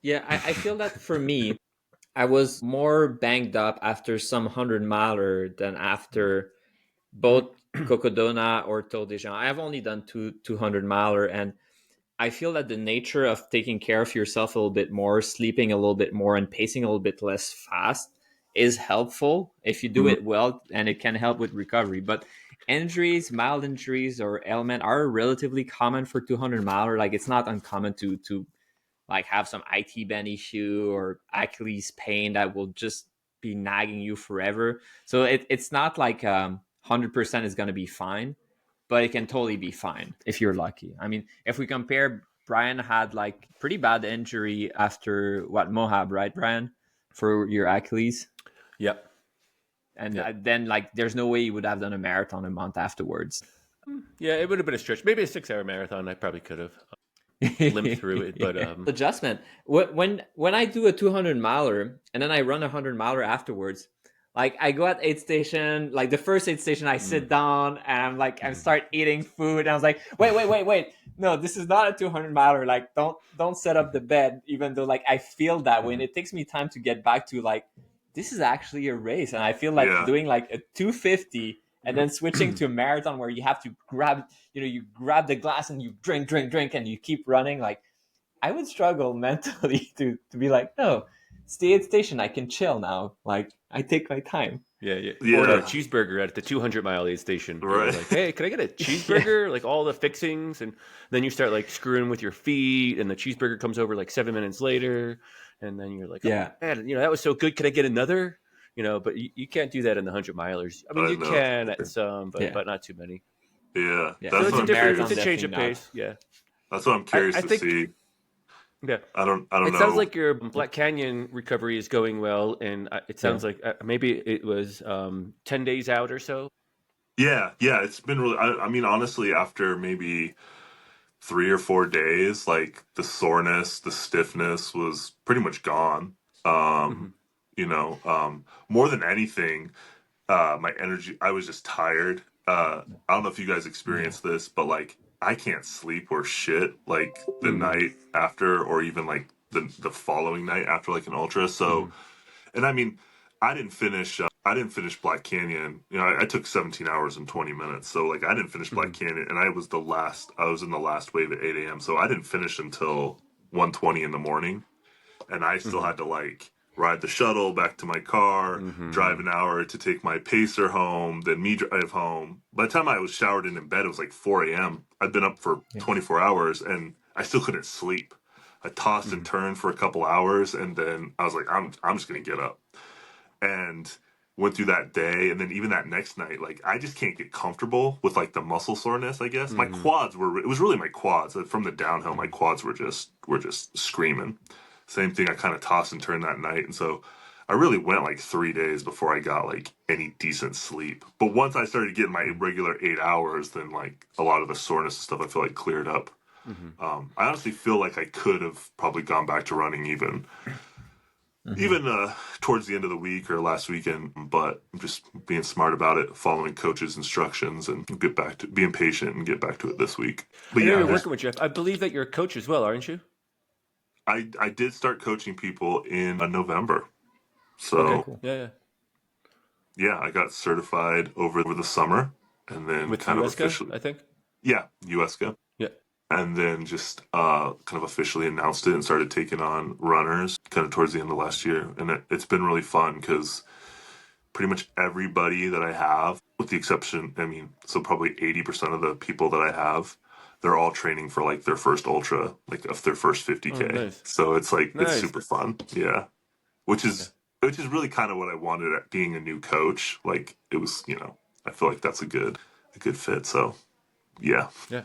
Yeah, I feel that for me, I was more banged up after some 100 miler than after both Cocodona or Tour de Jean. I have only done 200 miler, and I feel that the nature of taking care of yourself a little bit more, sleeping a little bit more, and pacing a little bit less fast is helpful if you do it well, and it can help with recovery. But injuries, mild injuries, or ailment are relatively common for 200 miler. Like it's not uncommon to like have some IT band issue or Achilles pain that will just be nagging you forever. So it's not like 100% is going to be fine, but it can totally be fine if you're lucky. I mean, if we compare, Brian had like pretty bad injury after what Mohab, right, Brian, for your Achilles, Yep. and Yep. then like there's no way you would have done a marathon a month afterwards. Yeah, it would have been a stretch. Maybe a 6-hour marathon. I probably could have limped through it, but Adjustment. When I do a 200 miler and then I run a 100 miler afterwards, like I go at aid station, like the first aid station, I sit down and I'm like I start eating food. And I was like, wait, no, this is not a 200 miler. Like don't set up the bed, even though like I feel that way, and it takes me time to get back to like this is actually a race, and I feel like Yeah. doing like a 250 and then switching to a marathon where you have to grab, you grab the glass and you drink, and you keep running. Like I would struggle mentally to be like, no, stay at station. I can chill now. Like I take my time. yeah. Yeah. Order a cheeseburger at the 200-mile aid station. You're Right. like, hey, can I get a cheeseburger? Like all the fixings, and then you start like screwing with your feet, and the cheeseburger comes over like 7 minutes later, and then you're like, Yeah. oh, man, that was so good. Could I get another? But you can't do that in the 100-milers. I mean, I you know. can at some, but Yeah. but not too many. Yeah. Yeah. That's So it's what a I'm different, curious. it's a change of Definitely pace. Yeah. That's what I'm curious I to think- see. Yeah. I don't It know. sounds like your Black Canyon recovery is going well, and it sounds like maybe it was 10 days out or so. Yeah. It's been really. I mean, honestly, after maybe 3 or 4 days, like the soreness, the stiffness was pretty much gone. More than anything, my energy. I was just tired. I don't know if you guys experienced this, but like I can't sleep or shit like the night after, or even like the following night after like an ultra. So, and I mean, I didn't finish. I didn't finish Black Canyon. I took 17 hours and 20 minutes. So like I didn't finish Black Canyon, and I was in the last wave at 8 a.m. So I didn't finish until 1:20 in the morning, and I still had to like ride the shuttle back to my car, drive an hour to take my pacer home, then me drive home. By the time I was showered and in bed, it was like 4 a.m. I'd been up for 24 hours, and I still couldn't sleep. I tossed and turned for a couple hours, and then I was like, I'm just gonna get up, and went through that day. And then even that next night, like I just can't get comfortable with like the muscle soreness, I guess. My quads it was really my quads from the downhill. My quads were just screaming. Same thing. I kind of tossed and turned that night, and so I really went like 3 days before I got like any decent sleep. But once I started getting my regular 8 hours, then like a lot of the soreness and stuff I feel like cleared up. I honestly feel like I could have probably gone back to running even towards the end of the week or last weekend, but I'm just being smart about it, following coach's instructions, and get back to being patient and get back to it this week. But I know yeah, you're working with Jeff. I believe that you're a coach as well, aren't you? I did start coaching people in November. Okay, So cool. Yeah, yeah. yeah, I got certified over the summer, and then With kind of USCO, officially, I think. yeah, USCO. Yeah. And then just kind of officially announced it and started taking on runners kind of towards the end of last year. And it's been really fun because pretty much everybody that I have, with the exception, I mean, so probably 80% of the people that I have, they're all training for like their first ultra, like of their first 50K. Oh, nice. So it's like, it's Nice. super fun. Yeah. Which Yeah. is really kind of what I wanted at being a new coach. Like it was, I feel like that's a good fit. So yeah. Yeah.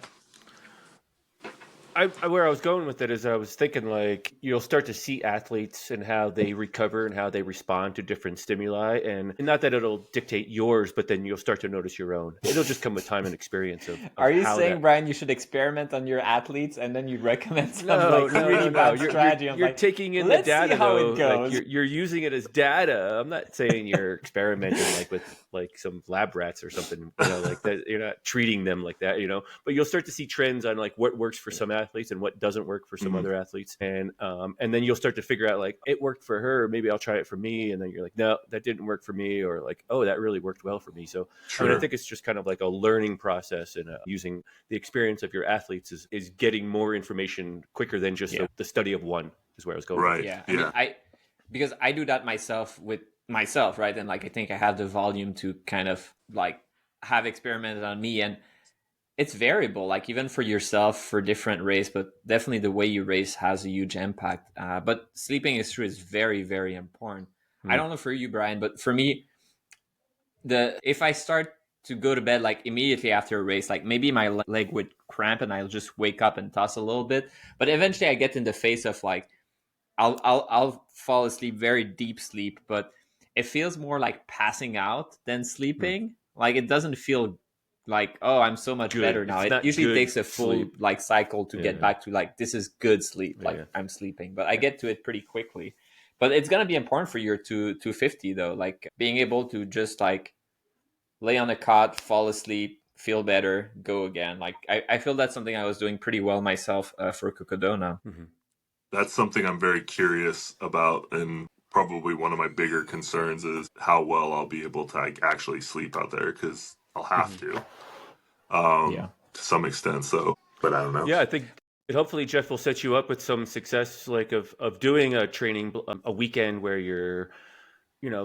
Where I was going with it is I was thinking like you'll start to see athletes and how they recover and how they respond to different stimuli, and not that it'll dictate yours, but then you'll start to notice your own. It'll just come with time and experience of Are you how saying, that... Brian, you should experiment on your athletes and then you recommend some No, really bad strategy? You're taking in the let's data see how though. it goes. Like you're using it as data. I'm not saying you're experimenting like with like some lab rats or something. Like that. You're not treating them like that. But you'll start to see trends on like what works for some athletes and what doesn't work for some other athletes, and then you'll start to figure out like it worked for her. Maybe I'll try it for me, and then you're like, no, that didn't work for me, or like, oh, that really worked well for me. So Sure. I mean, I think it's just kind of like a learning process, and using the experience of your athletes is getting more information quicker than just the study of one. Is where I was going. Right. Yeah. I mean, because I do that myself with myself, right? And like I think I have the volume to kind of like have experimented on me, and it's variable, like even for yourself for different race, but definitely the way you race has a huge impact. But sleeping is true, is very, very important. I don't know for you, Brian, but for me, if I start to go to bed like immediately after a race, like maybe my leg would cramp and I'll just wake up and toss a little bit. But eventually I get in the phase of like I'll fall asleep, very deep sleep, but it feels more like passing out than sleeping. Like it doesn't feel like, oh, I'm so much better now. It usually takes a full like cycle to get back to like, this is good sleep. Like I'm sleeping, but I get to it pretty quickly. But it's going to be important for your 250 though, like being able to just like lay on a cot, fall asleep, feel better, go again. Like I feel that's something I was doing pretty well myself for Kokodona. That's something I'm very curious about, and probably one of my bigger concerns is how well I'll be able to like, actually sleep out there, because I'll have to some extent. So, but I don't know. Yeah, I think hopefully Jeff will set you up with some success, like of doing a training, a weekend where you're,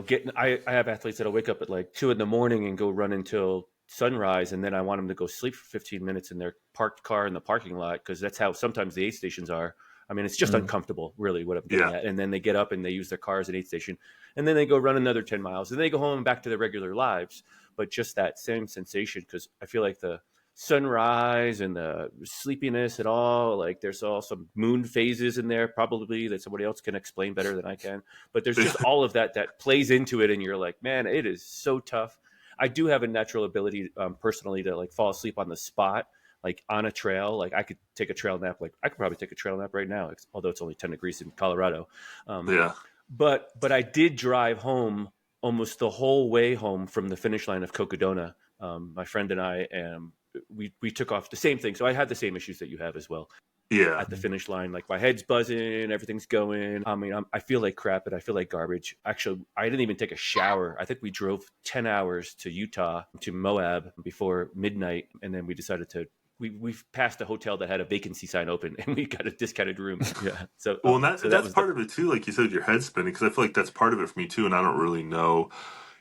getting. I have athletes that'll wake up at like 2 a.m. and go run until sunrise, and then I want them to go sleep for 15 minutes in their parked car in the parking lot, because that's how sometimes the aid stations are. I mean, it's just uncomfortable, really, what I'm getting at. And then they get up and they use their car as an aid station, and then they go run another 10 miles, and then they go home and back to their regular lives. But just that same sensation, because I feel like the sunrise and the sleepiness and all, like there's all some moon phases in there probably that somebody else can explain better than I can. But there's just all of that plays into it, and you're like, man, it is so tough. I do have a natural ability personally to like fall asleep on the spot. Like on a trail, like I could take a trail nap. Like I could probably take a trail nap right now, although it's only 10 degrees in Colorado. But I did drive home almost the whole way home from the finish line of Kokodona. My friend and I, we took off the same thing. So I had the same issues that you have as well. Yeah. At the finish line, like my head's buzzing, everything's going. I mean, I feel like crap, and I feel like garbage. Actually, I didn't even take a shower. I think we drove 10 hours to Utah, to Moab before midnight. And then we decided to, we've passed a hotel that had a vacancy sign open, and we got a discounted room. Yeah. So, well, and that's part of it too. Like you said, your head spinning, because I feel like that's part of it for me too. And I don't really know,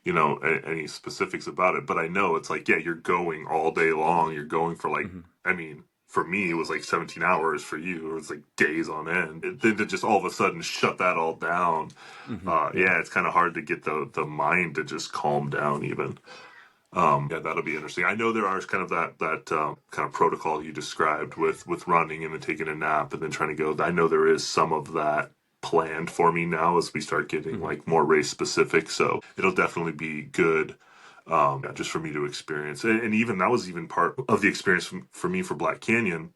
any specifics about it, but I know it's like, yeah, you're going all day long. You're going for like, I mean, for me, it was like 17 hours. For you, it was like days on end. Then to just all of a sudden shut that all down. It's kind of hard to get the mind to just calm down even. That'll be interesting. I know there are kind of that kind of protocol you described with running and then taking a nap and then trying to go. I know there is some of that planned for me now as we start getting like more race specific. So it'll definitely be good. Just for me to experience, and even that was even part of the experience for me for Black Canyon.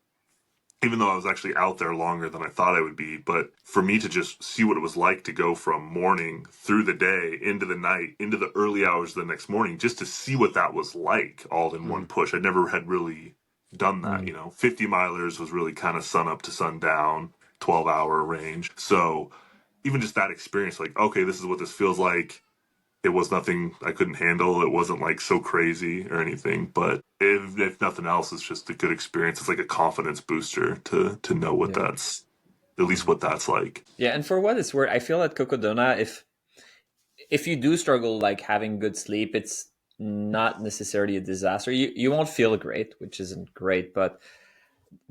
even though I was actually out there longer than I thought I would be. But for me to just see what it was like to go from morning through the day into the night into the early hours of the next morning, just to see what that was like all in one push. I never had really done that. 50 milers was really kind of sun up to sundown, 12-hour range. So even just that experience, like, okay, this is what this feels like. It was nothing I couldn't handle. It wasn't like so crazy or anything, but if nothing else, it's just a good experience. It's like a confidence booster to know what that's, at least what that's like. Yeah, and for what it's worth, I feel at Kokodona, if you do struggle like having good sleep, it's not necessarily a disaster. You won't feel great, which isn't great, but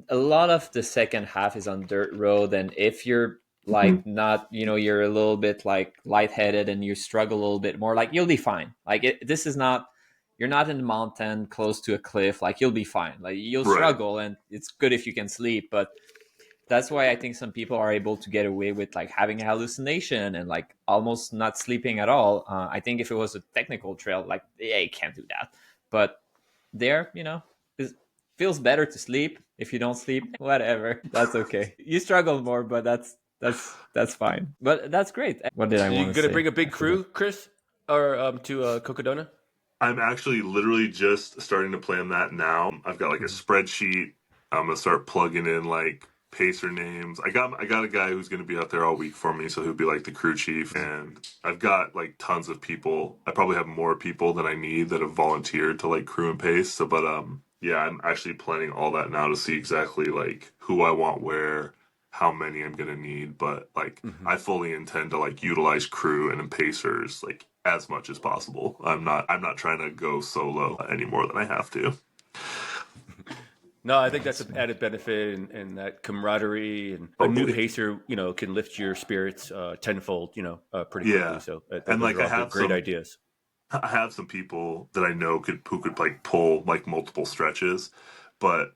a lot of the second half is on dirt road, and if you're like not, you're a little bit like lightheaded and you struggle a little bit more, like you'll be fine. Like this is not, you're not in the mountain close to a cliff, like you'll be fine. Like you'll struggle, and it's good if you can sleep, but that's why I think some people are able to get away with like having a hallucination and like almost not sleeping at all. I think if it was a technical trail, like, yeah, you can't do that. But there, it feels better to sleep. If you don't sleep, whatever, that's okay. You struggle more, but that's fine. But that's great. What did I want to say? You gonna bring a big crew, Chris, or to Kokodona? I'm actually literally just starting to plan that now. I've got like a spreadsheet. I'm gonna start plugging in like pacer names. I got a guy who's gonna be out there all week for me, so he'll be like the crew chief. And I've got like tons of people. I probably have more people than I need that have volunteered to like crew and pace. So, but yeah, I'm actually planning all that now to see exactly like who I want where, how many I'm gonna need. But like, I fully intend to like utilize crew and pacers like as much as possible. I'm not trying to go solo any more than I have to. No, I think that's an added benefit, and that camaraderie, and a new pacer, can lift your spirits tenfold, pretty quickly. So and like I have great ideas. I have some people that I know who could like pull like multiple stretches, but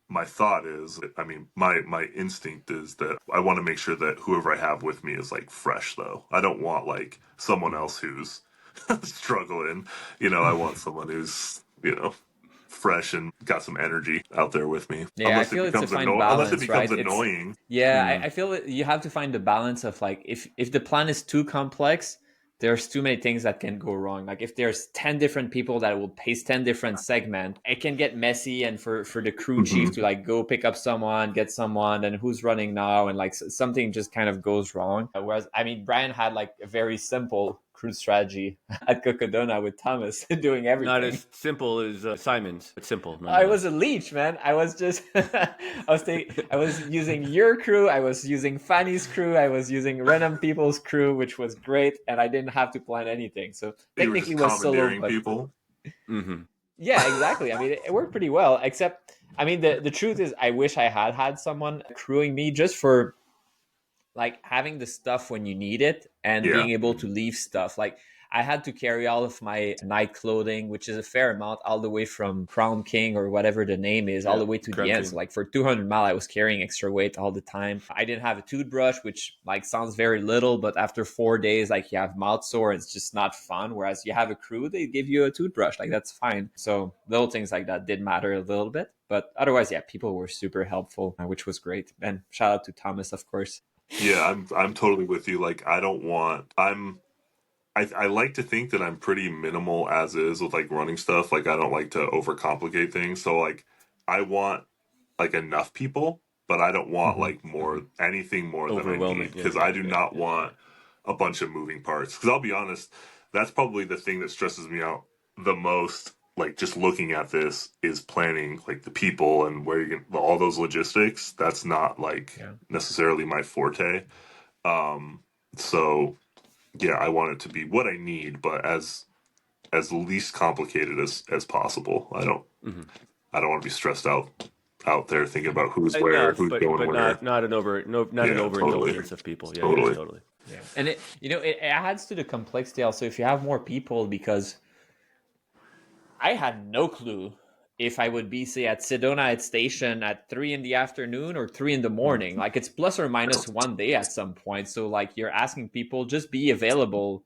my thought is, I mean, my instinct is that I want to make sure that whoever I have with me is like fresh though. I don't want like someone else who's struggling. I want someone who's, fresh and got some energy out there with me. Yeah, unless I feel it becomes it's a fine balance, unless it becomes right? annoying. I feel that you have to find the balance of like, if the plan is too complex, there's too many things that can go wrong. Like if there's 10 different people that will pace 10 different segments, it can get messy. And for the crew chief to like go pick up someone, get someone, and who's running now, and like something just kind of goes wrong. Whereas, I mean, Brian had like a very simple crew strategy at Kokodona with Thomas doing everything. Not as simple as Simon's, but simple. I was a leech, man. I was just, I was using your crew. I was using Fanny's crew. I was using random people's crew, which was great. And I didn't have to plan anything. So technically it was solo. But people. Yeah, exactly. I mean, it worked pretty well, except, I mean, the truth is I wish I had someone crewing me just for like having the stuff when you need it and being able to leave stuff. Like I had to carry all of my night clothing, which is a fair amount, all the way from Crown King or whatever the name is, all the way to the end. So like for 200 mile, I was carrying extra weight all the time. I didn't have a toothbrush, which like sounds very little, but after 4 days, like you have mouth sore, it's just not fun. Whereas you have a crew, they give you a toothbrush, like that's fine. So little things like that did matter a little bit. But otherwise, yeah, people were super helpful, which was great. And shout out to Thomas, of course. Yeah, I'm totally with you. Like I like to think that I'm pretty minimal as is with like running stuff. Like I don't like to overcomplicate things. So like I want like enough people, but I don't want like anything more than I need, because I do not want a bunch of moving parts. Because I'll be honest, that's probably the thing that stresses me out the most. Like just looking at this is planning like the people and where you can, all those logistics. That's not like necessarily my forte. So yeah, I want it to be what I need, but as least complicated as possible. I don't want to be stressed out there thinking about who's where, who's going where. Not an overindulgence of people. Yeah, totally. Yeah, and it adds to the complexity also if you have more people, because I had no clue if I would be, say, at Sedona at station at 3 in the afternoon or 3 in the morning. Like it's plus or minus 1 day at some point. So like you're asking people, just be available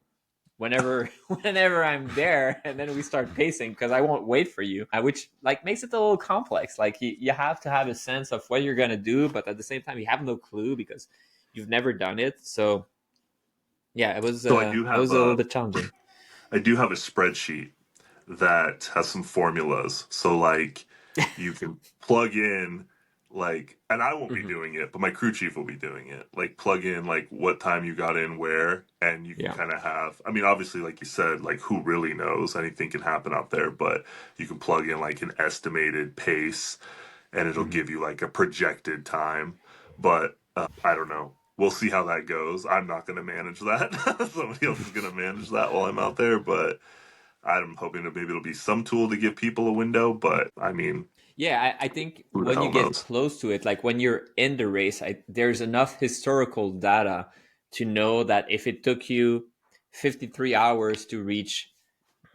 whenever I'm there, and then we start pacing because I won't wait for you, which like makes it a little complex. Like you have to have a sense of what you're gonna do, but at the same time you have no clue because you've never done it. So yeah, it was So it was a little bit challenging. I do have a spreadsheet that has some formulas. So like you can plug in like, and I won't be Mhm. doing it, but my crew chief will be doing it. Like plug in like what time you got in where, and you can Yeah. kind of have, I mean, obviously, like you said, like who really knows? Anything can happen out there, but you can plug in like an estimated pace and it'll Mhm. give you like a projected time. But I don't know. We'll see how that goes. I'm not going to manage that. Somebody else is going to manage that while I'm out there. But I'm hoping that maybe it'll be some tool to give people a window. But I mean, Yeah, I think who the when you hell get knows? close to it, like when you're in the race, there's enough historical data to know that if it took you 53 hours to reach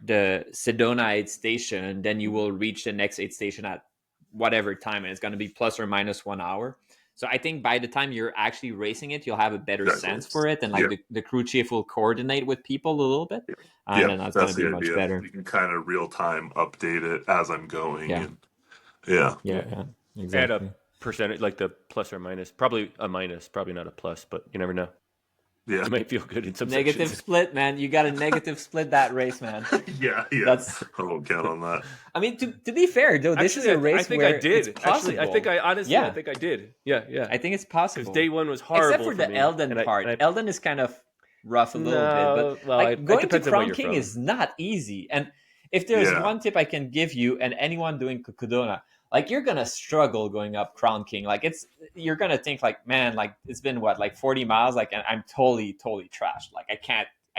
the Sedona aid station, then you will reach the next aid station at whatever time, and it's going to be plus or minus 1 hour. So I think by the time you're actually racing it, you'll have a better Exactly. sense for it, and like Yeah. the crew chief will coordinate with people a little bit, and Yeah. then that's going That's to be the much idea. better. You can kind of real time update it as I'm going. Yeah, And yeah. yeah, Yeah. yeah, Add a exactly. percentage, like the plus or minus. Probably a minus, probably not a plus, but you never know. Yeah. It might feel good in some Negative sections. split, man. You got to negative split that race, man. Yeah. Yeah. That's. I won't count on that. I mean, to be fair though, this is Actually, a I race think I where it's did. Actually, I think possible. I Yeah, think I did. Yeah, yeah. I think it's Because possible. day one was Except horrible for for the me, Eldon and part. I Eldon is kind of rough a little bit, but no. Well, like it going to depends on where Crown you're King from. is not easy. And if there's Yeah. one tip I can give you and anyone doing Kokodona, like you're gonna struggle going up Crown King. Like you're gonna think like, man, like it's been what, like 40 miles, like, and I'm totally trashed. Like I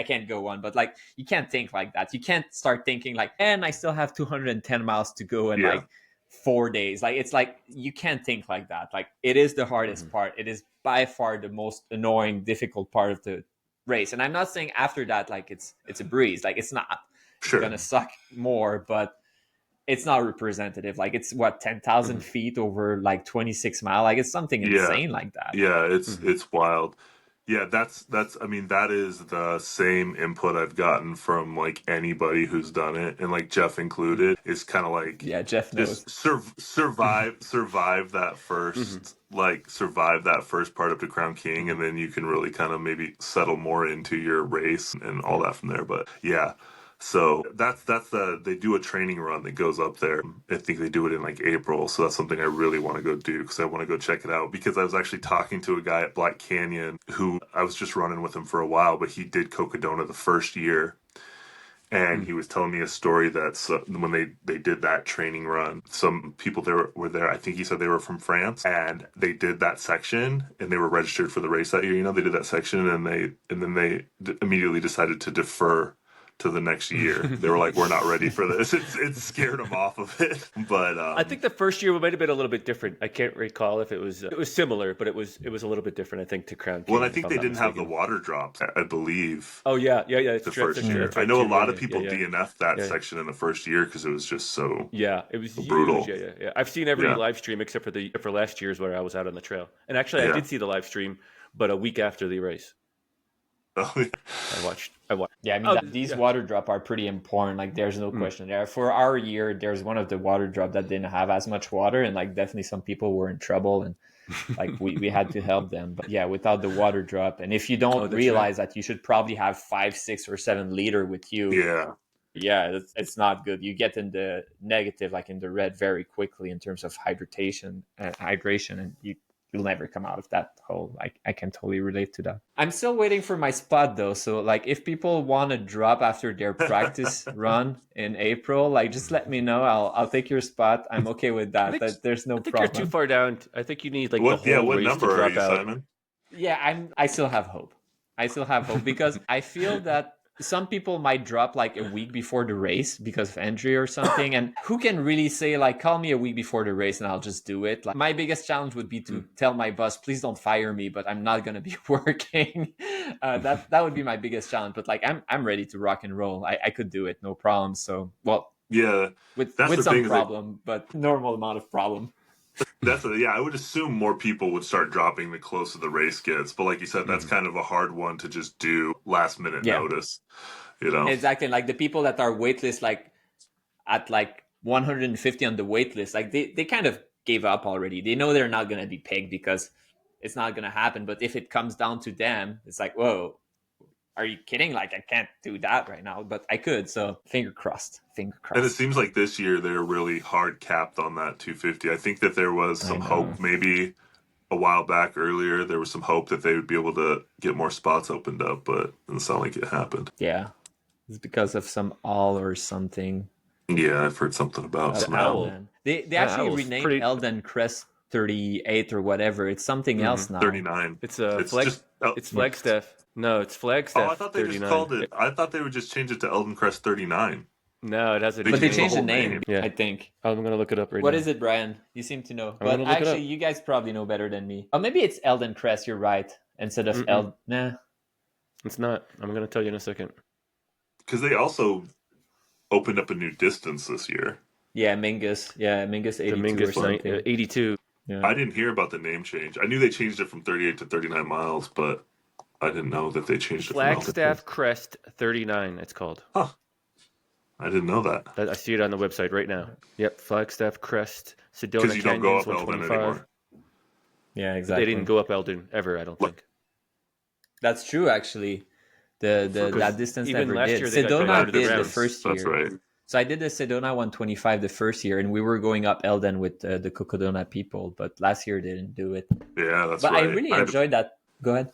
can't go on. But like you can't think like that. You can't start thinking like, and I still have 210 miles to go in Yeah. like 4 days. Like it's like you can't think like that. Like it is the hardest Mhm. part. It is by far the most annoying, difficult part of the race. And I'm not saying after that like it's a breeze. Like it's not. It's Sure. gonna suck more, but it's not representative. Like it's what 10,000 Mhm. feet over like 26 mile. Like it's something Yeah. insane like that. Yeah, Mhm. it's wild. Yeah, that's I mean that is the same input I've gotten from like anybody who's done it and like Jeff Mhm. included. Is kind of like Yeah, Jeff knows. just survive that Mhm. first survive that first part up to Crown King and Mhm. then you can really kind of maybe settle more into your race and all that from there. But yeah, so that's the they do a training run that goes up there. I think they do it in like April, so that's something I really want to go do because I want to go check it out. Because I was actually talking to a guy at Black Canyon who I was just running with him for a while, but he did Cocodona the first year, and Mhm. he was telling me a story that when they did that training run, some people there were there. I think he said they were from France, and they did that section, and they were registered for the race that year. You know, they did that section, and then they immediately decided to defer to the next year. They were like, "We're not ready for this." It scared them off of it, but I think the first year might have been a little bit different. I can't recall if it was similar, but it was a little bit different. I think to Crown well, and I King, if think I'm they not didn't have the mistaken. water drops. I believe Oh yeah, yeah, yeah. the That's first true. year. That's I right know a too. Yeah, lot of yeah, yeah, people yeah, DNF'd that yeah. section in the first year because it was just so Yeah, it was huge. brutal. Yeah, yeah, yeah. I've seen every Yeah, live stream except for last year's where I was out on the trail. And actually, I yeah. did see the live stream, but a week after the race, I watched. I watched. Yeah, I mean Oh, these yeah. water drop are pretty important. Like there's no Mm. question there. For our year, there's one of the water drop that didn't have as much water, and like definitely some people were in trouble, and like we had to help them. But yeah, without the water drop, and if you Oh, don't that's right. realize that you should probably have 5, 6, or 7 liter with you, Yeah, yeah, it's not good. You get in the negative, like in the red, very quickly in terms of hydration, and you'll never come out of that hole. I can totally relate to that. I'm still waiting for my spot though. So like, if people want to drop after their practice run in April, like just let me know. I'll take your spot. I'm okay with I that. think There's no I think you're too problem. far down. I think you need like the what? Yeah, whole what race to number are drop you, out. Simon? Yeah, I still have hope. I still have hope because I feel that some people might drop like a week before the race because of injury or something. And who can really say like, call me a week before the race and I'll just do it? Like my biggest challenge would be to tell my boss, please don't fire me, but I'm not gonna be working. That would be my biggest challenge. But like I'm ready to rock and roll. I could do it, no problem. So well, Yeah, that's with the some thing is that problem, but normal amount of problem. yeah. I would assume more people would start dropping the closer the race gets, but like you said, that's Mhm. kind of a hard one to just do last minute Yeah. notice. you know. Exactly. Like the people that are waitlist, like at like 150 on the waitlist, like they kind of gave up already. They know they're not going to be picked because it's not going to happen. But if it comes down to them, it's like, whoa, are you kidding? Like, I can't do that right now, but I could. So finger crossed. And it seems like this year they're really hard capped on that 250. I think that there was some hope, maybe a while back earlier, there was some hope that they would be able to get more spots opened up, but it doesn't sound like it happened. Yeah. It's because of some all or something. Yeah, I've heard something about some owl. owl. They actually renamed Elden Crest 38 or whatever. It's something else now. 39. It's it's Flagstaff. No, it's Flagstaff. Oh, I thought they 39. just called it. I thought they would just change it to Elden Crest 39. No, it hasn't. But they changed the name, I think. I'm gonna look it up right now. What is it, Brian? You seem to know. But actually, you guys probably know better than me. Oh, maybe it's Elden Crest. You're right. Instead of Nah. It's not. I'm gonna tell you in a second. Because they also opened up a new distance this year. Yeah, Mingus. Yeah, Mingus 82 or something. 82. Yeah. I didn't hear about the name change. I knew they changed it from 38 to 39 miles, but I didn't know that they changed it. Flagstaff Crest 39, it's called. Huh. I didn't know that. I see it on the website right now. Yep, Flagstaff Crest, Sedona Canyons, don't go up Elden anymore. Yeah, exactly. They didn't go up Elden ever, I don't think. That's true, actually. That distance even never last did. year they Sedona did the first year. That's right. So I did the Sedona 125 the first year, and we were going up Elden with the Kokodona people, but last year they didn't do it. Yeah, that's right. But I really enjoyed that. Go ahead.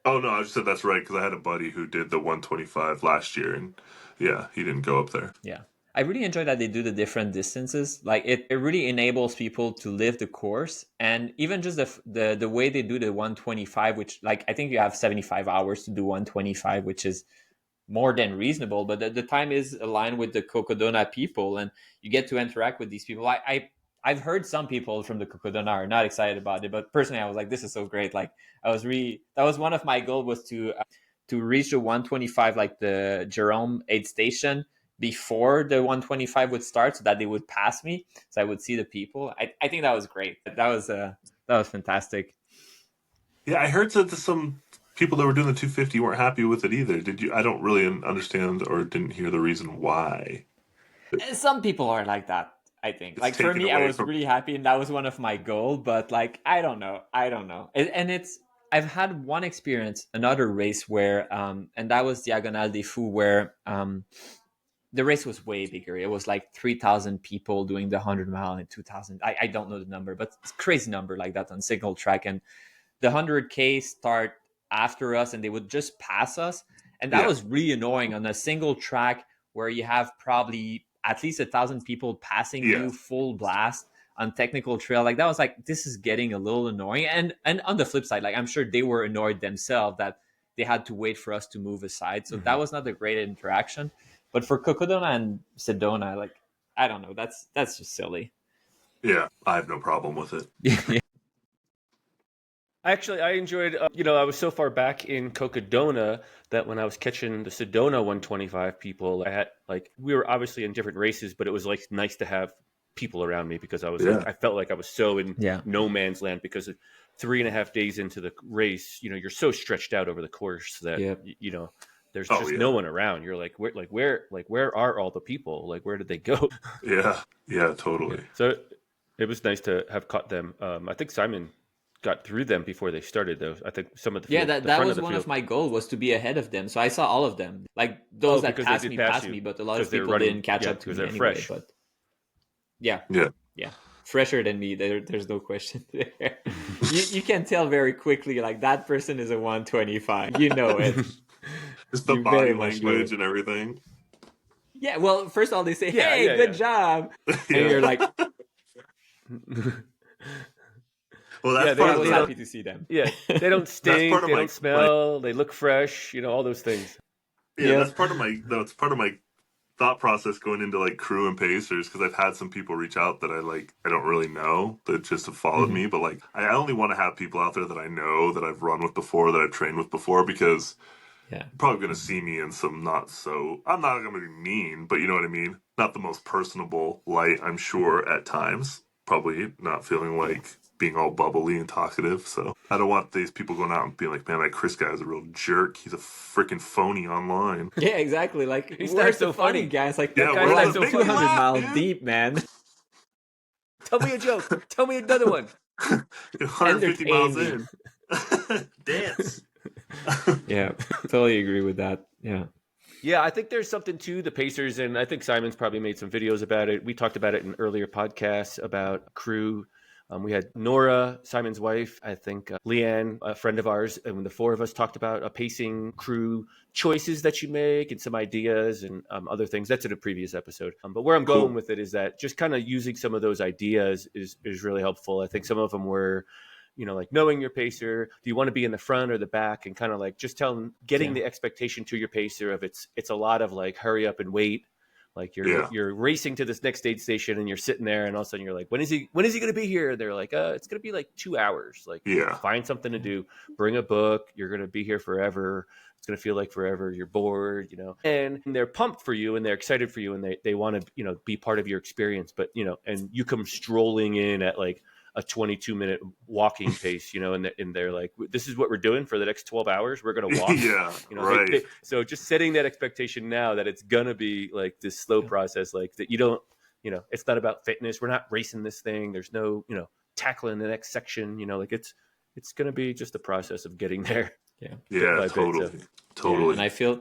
Oh, no, I just said that's right, because I had a buddy who did the 125 last year, and yeah, he didn't go up there. Yeah. I really enjoy that they do the different distances. Like it really enables people to live the course, and even just the way they do the 125, which like I think you have 75 hours to do 125, which is more than reasonable, but the time is aligned with the Kokodona people, and you get to interact with these people. I've heard some people from the Kokodona are not excited about it, but personally I was like, this is so great. Like that was one of my goals, was to reach the 125, like the Jerome aid station, before the 125 would start, so that they would pass me, so I would see the people. I think that was great. That was fantastic. Yeah, I heard that some people that were doing the 250 weren't happy with it either. Did you? I don't really understand or didn't hear the reason why. Some people are like that, I think. Like for me, I was really happy, and that was one of my goals. But like, I don't know. And I've had one experience, another race where, and that was Diagonal des Fous, where the race was way bigger. It was like 3,000 people doing the 100-mile and 2,000. I don't know the number, but it's a crazy number like that on single track. And the 100K start after us, and they would just pass us. And that was really annoying on a single track where you have probably at least 1,000 people passing you full blast on technical trail. Like that was like, this is getting a little annoying. And on the flip side, like I'm sure they were annoyed themselves that they had to wait for us to move aside. So that was not a great interaction. But for Kokodona and Sedona, like, I don't know, that's just silly. Yeah, I have no problem with it. Yeah. Actually, I enjoyed, I was so far back in Kokodona that when I was catching the Sedona 125 people, I had, like, we were obviously in different races, but it was, like, nice to have people around me, because I was, like, I felt like I was so in no man's land, because 3.5 days into the race, you're so stretched out over the course that, there's just no one around. You're like, where are all the people? Like, where did they go? Yeah, totally. Yeah. So it was nice to have caught them. I think Simon got through them before they started, though. I think some of the field, that was one of my goals, was to be ahead of them. So I saw all of them. Like those that passed me, but a lot of people didn't catch up to me anyway. Fresh. But yeah, fresher than me. There's no question there. you can tell very quickly, like that person is a 125. You know it. Just the body language and everything. Yeah, well, first of all, they say, hey, good job. And you're like... Well, that's part I of was happy to see them. Yeah, they don't stink, they don't smell, they look fresh, all those things. Yeah, that's part of my thought process going into like crew and pacers, because I've had some people reach out that I don't really know, that just have followed me, but like I only want to have people out there that I know, that I've run with before, that I've trained with before, because you're probably going to see me in some I'm not going to be mean, but you know what I mean? Not the most personable light, I'm sure, at times. Probably not feeling like being all bubbly and talkative. So I don't want these people going out and being like, man, that Chris guy is a real jerk. He's a freaking phony online. Yeah, exactly. Like, He's where's not so the funny funny. guy? It's like, Yeah, That we're guy's where's not the like so big 200 funny. laugh, miles dude? deep, man. Tell me a joke. Tell me another one. 150 miles Entertain in. Dance. Yeah, totally agree with that. Yeah. Yeah, I think there's something to the Pacers, and I think Simon's probably made some videos about it. We talked about it in earlier podcasts about crew. We had Nora, Simon's wife, I think Leanne, a friend of ours, and the four of us talked about a pacing crew choices that you make and some ideas and other things. That's in a previous episode. But where I'm Cool. going with it is that just kind of using some of those ideas is really helpful. I think some of them were, like knowing your pacer. Do you want to be in the front or the back? And kind of like just getting the expectation to your pacer of it's a lot of like hurry up and wait. Like you're racing to this next aid station and you're sitting there and all of a sudden you're like, when is he going to be here? They're like, it's going to be like 2 hours. Like, find something to do, bring a book. You're going to be here forever. It's going to feel like forever. You're bored, and they're pumped for you and they're excited for you. And they want to, be part of your experience, but, and you come strolling in at like a 22-minute walking pace, and they're like, this is what we're doing for the next 12 hours. We're going to walk. Yeah, right. So just setting that expectation now that it's going to be like this slow process, like that you don't, it's not about fitness. We're not racing this thing. There's no, tackling the next section, like it's going to be just a process of getting there. Yeah, totally. Totally. And I feel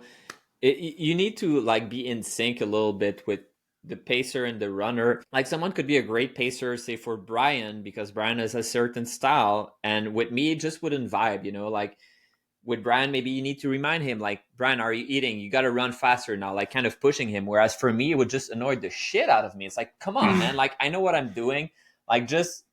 you need to like be in sync a little bit with the pacer and the runner. Like someone could be a great pacer, say for Brian, because Brian has a certain style, and with me it just wouldn't vibe, like with Brian, maybe you need to remind him, like, Brian, are you eating? You got to run faster now, like kind of pushing him. Whereas for me, it would just annoy the shit out of me. It's like, come on, man. Like, I know what I'm doing. Like, just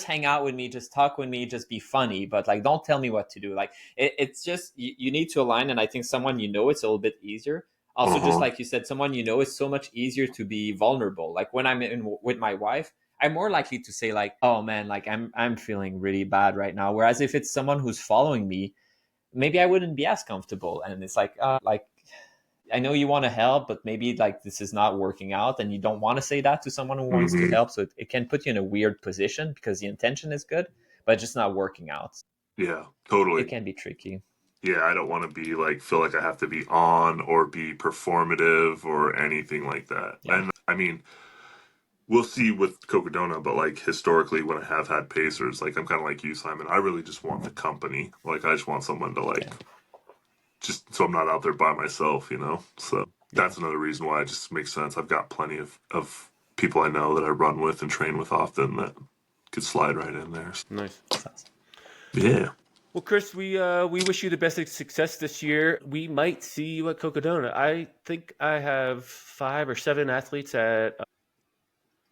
hang out with me, just talk with me, just be funny. But like, don't tell me what to do. Like, it's just, you need to align. And I think someone, it's a little bit easier. Also, just like you said, someone, it's so much easier to be vulnerable. Like when I'm with my wife, I'm more likely to say like, oh man, like I'm feeling really bad right now. Whereas if it's someone who's following me, maybe I wouldn't be as comfortable. And it's like I know you want to help, but maybe like this is not working out, and you don't want to say that to someone who wants to help. So it can put you in a weird position because the intention is good, but it's just not working out. Yeah, totally. It can be tricky. Yeah, I don't want to be like, feel like I have to be on or be performative or anything like that. Yeah. And I mean, we'll see with Kokodona, but like historically when I have had pacers, like I'm kind of like you, Simon. I really just want the company. Like I just want someone to like, just so I'm not out there by myself, So that's another reason why it just makes sense. I've got plenty of people I know that I run with and train with often that could slide right in there. Nice. Yeah. Well, Chris, we wish you the best of success this year. We might see you at Kokodona. I think I have 5 or 7 athletes at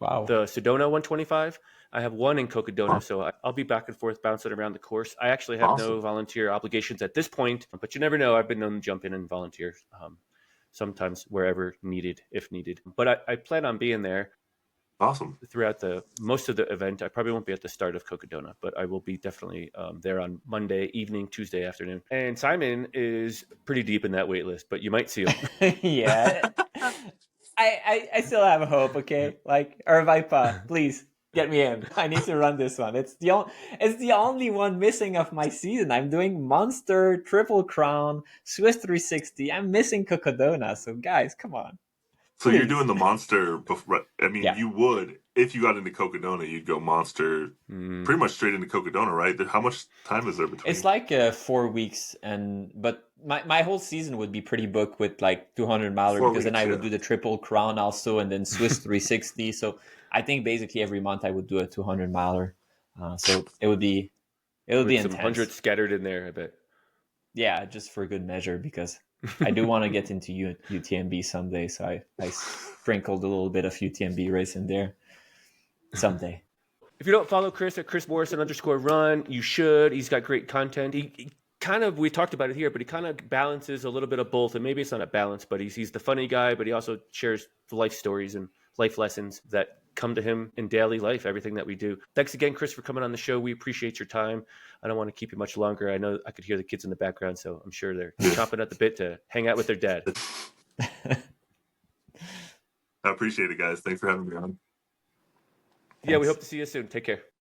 the Sedona 125. I have 1 in Kokodona, so I'll be back and forth bouncing around the course. I actually have no volunteer obligations at this point, but you never know. I've been known to jump in and volunteer sometimes wherever needed, if needed. But I plan on being there. Awesome. Throughout most of the event. I probably won't be at the start of Kokodona, but I will be definitely there on Monday evening, Tuesday afternoon. And Simon is pretty deep in that wait list, but you might see him. Yeah. I still have hope, okay? Like, Ervaipa, please get me in. I need to run this one. It's the only one missing of my season. I'm doing Monster, Triple Crown, Swiss 360. I'm missing Kokodona. So guys, come on. So you're doing the Monster. I mean, Yeah. You would, if you got into Kokodona, you'd go Monster pretty much straight into Kokodona, right? How much time is there between? It's like 4 weeks, but my whole season would be pretty booked with like 200 miler because then I would do the Triple Crown also, and then Swiss 360. So I think basically every month I would do a 200 miler. So it would be intense. Some hundreds scattered in there, I bet. Yeah, just for good measure, because I do want to get into UTMB someday. So I sprinkled a little bit of UTMB race in there someday. If you don't follow Chris at Chris Morrison _run, you should. He's got great content. He kind of, we talked about it here, but he kind of balances a little bit of both. And maybe it's not a balance, but he's the funny guy, but he also shares life stories and life lessons that come to him in daily life, everything that we do. Thanks again, Chris, for coming on the show. We appreciate your time. I don't want to keep you much longer. I know I could hear the kids in the background, so I'm sure they're chomping at the bit to hang out with their dad. I appreciate it, guys. Thanks for having me on. Yeah, we hope to see you soon. Take care.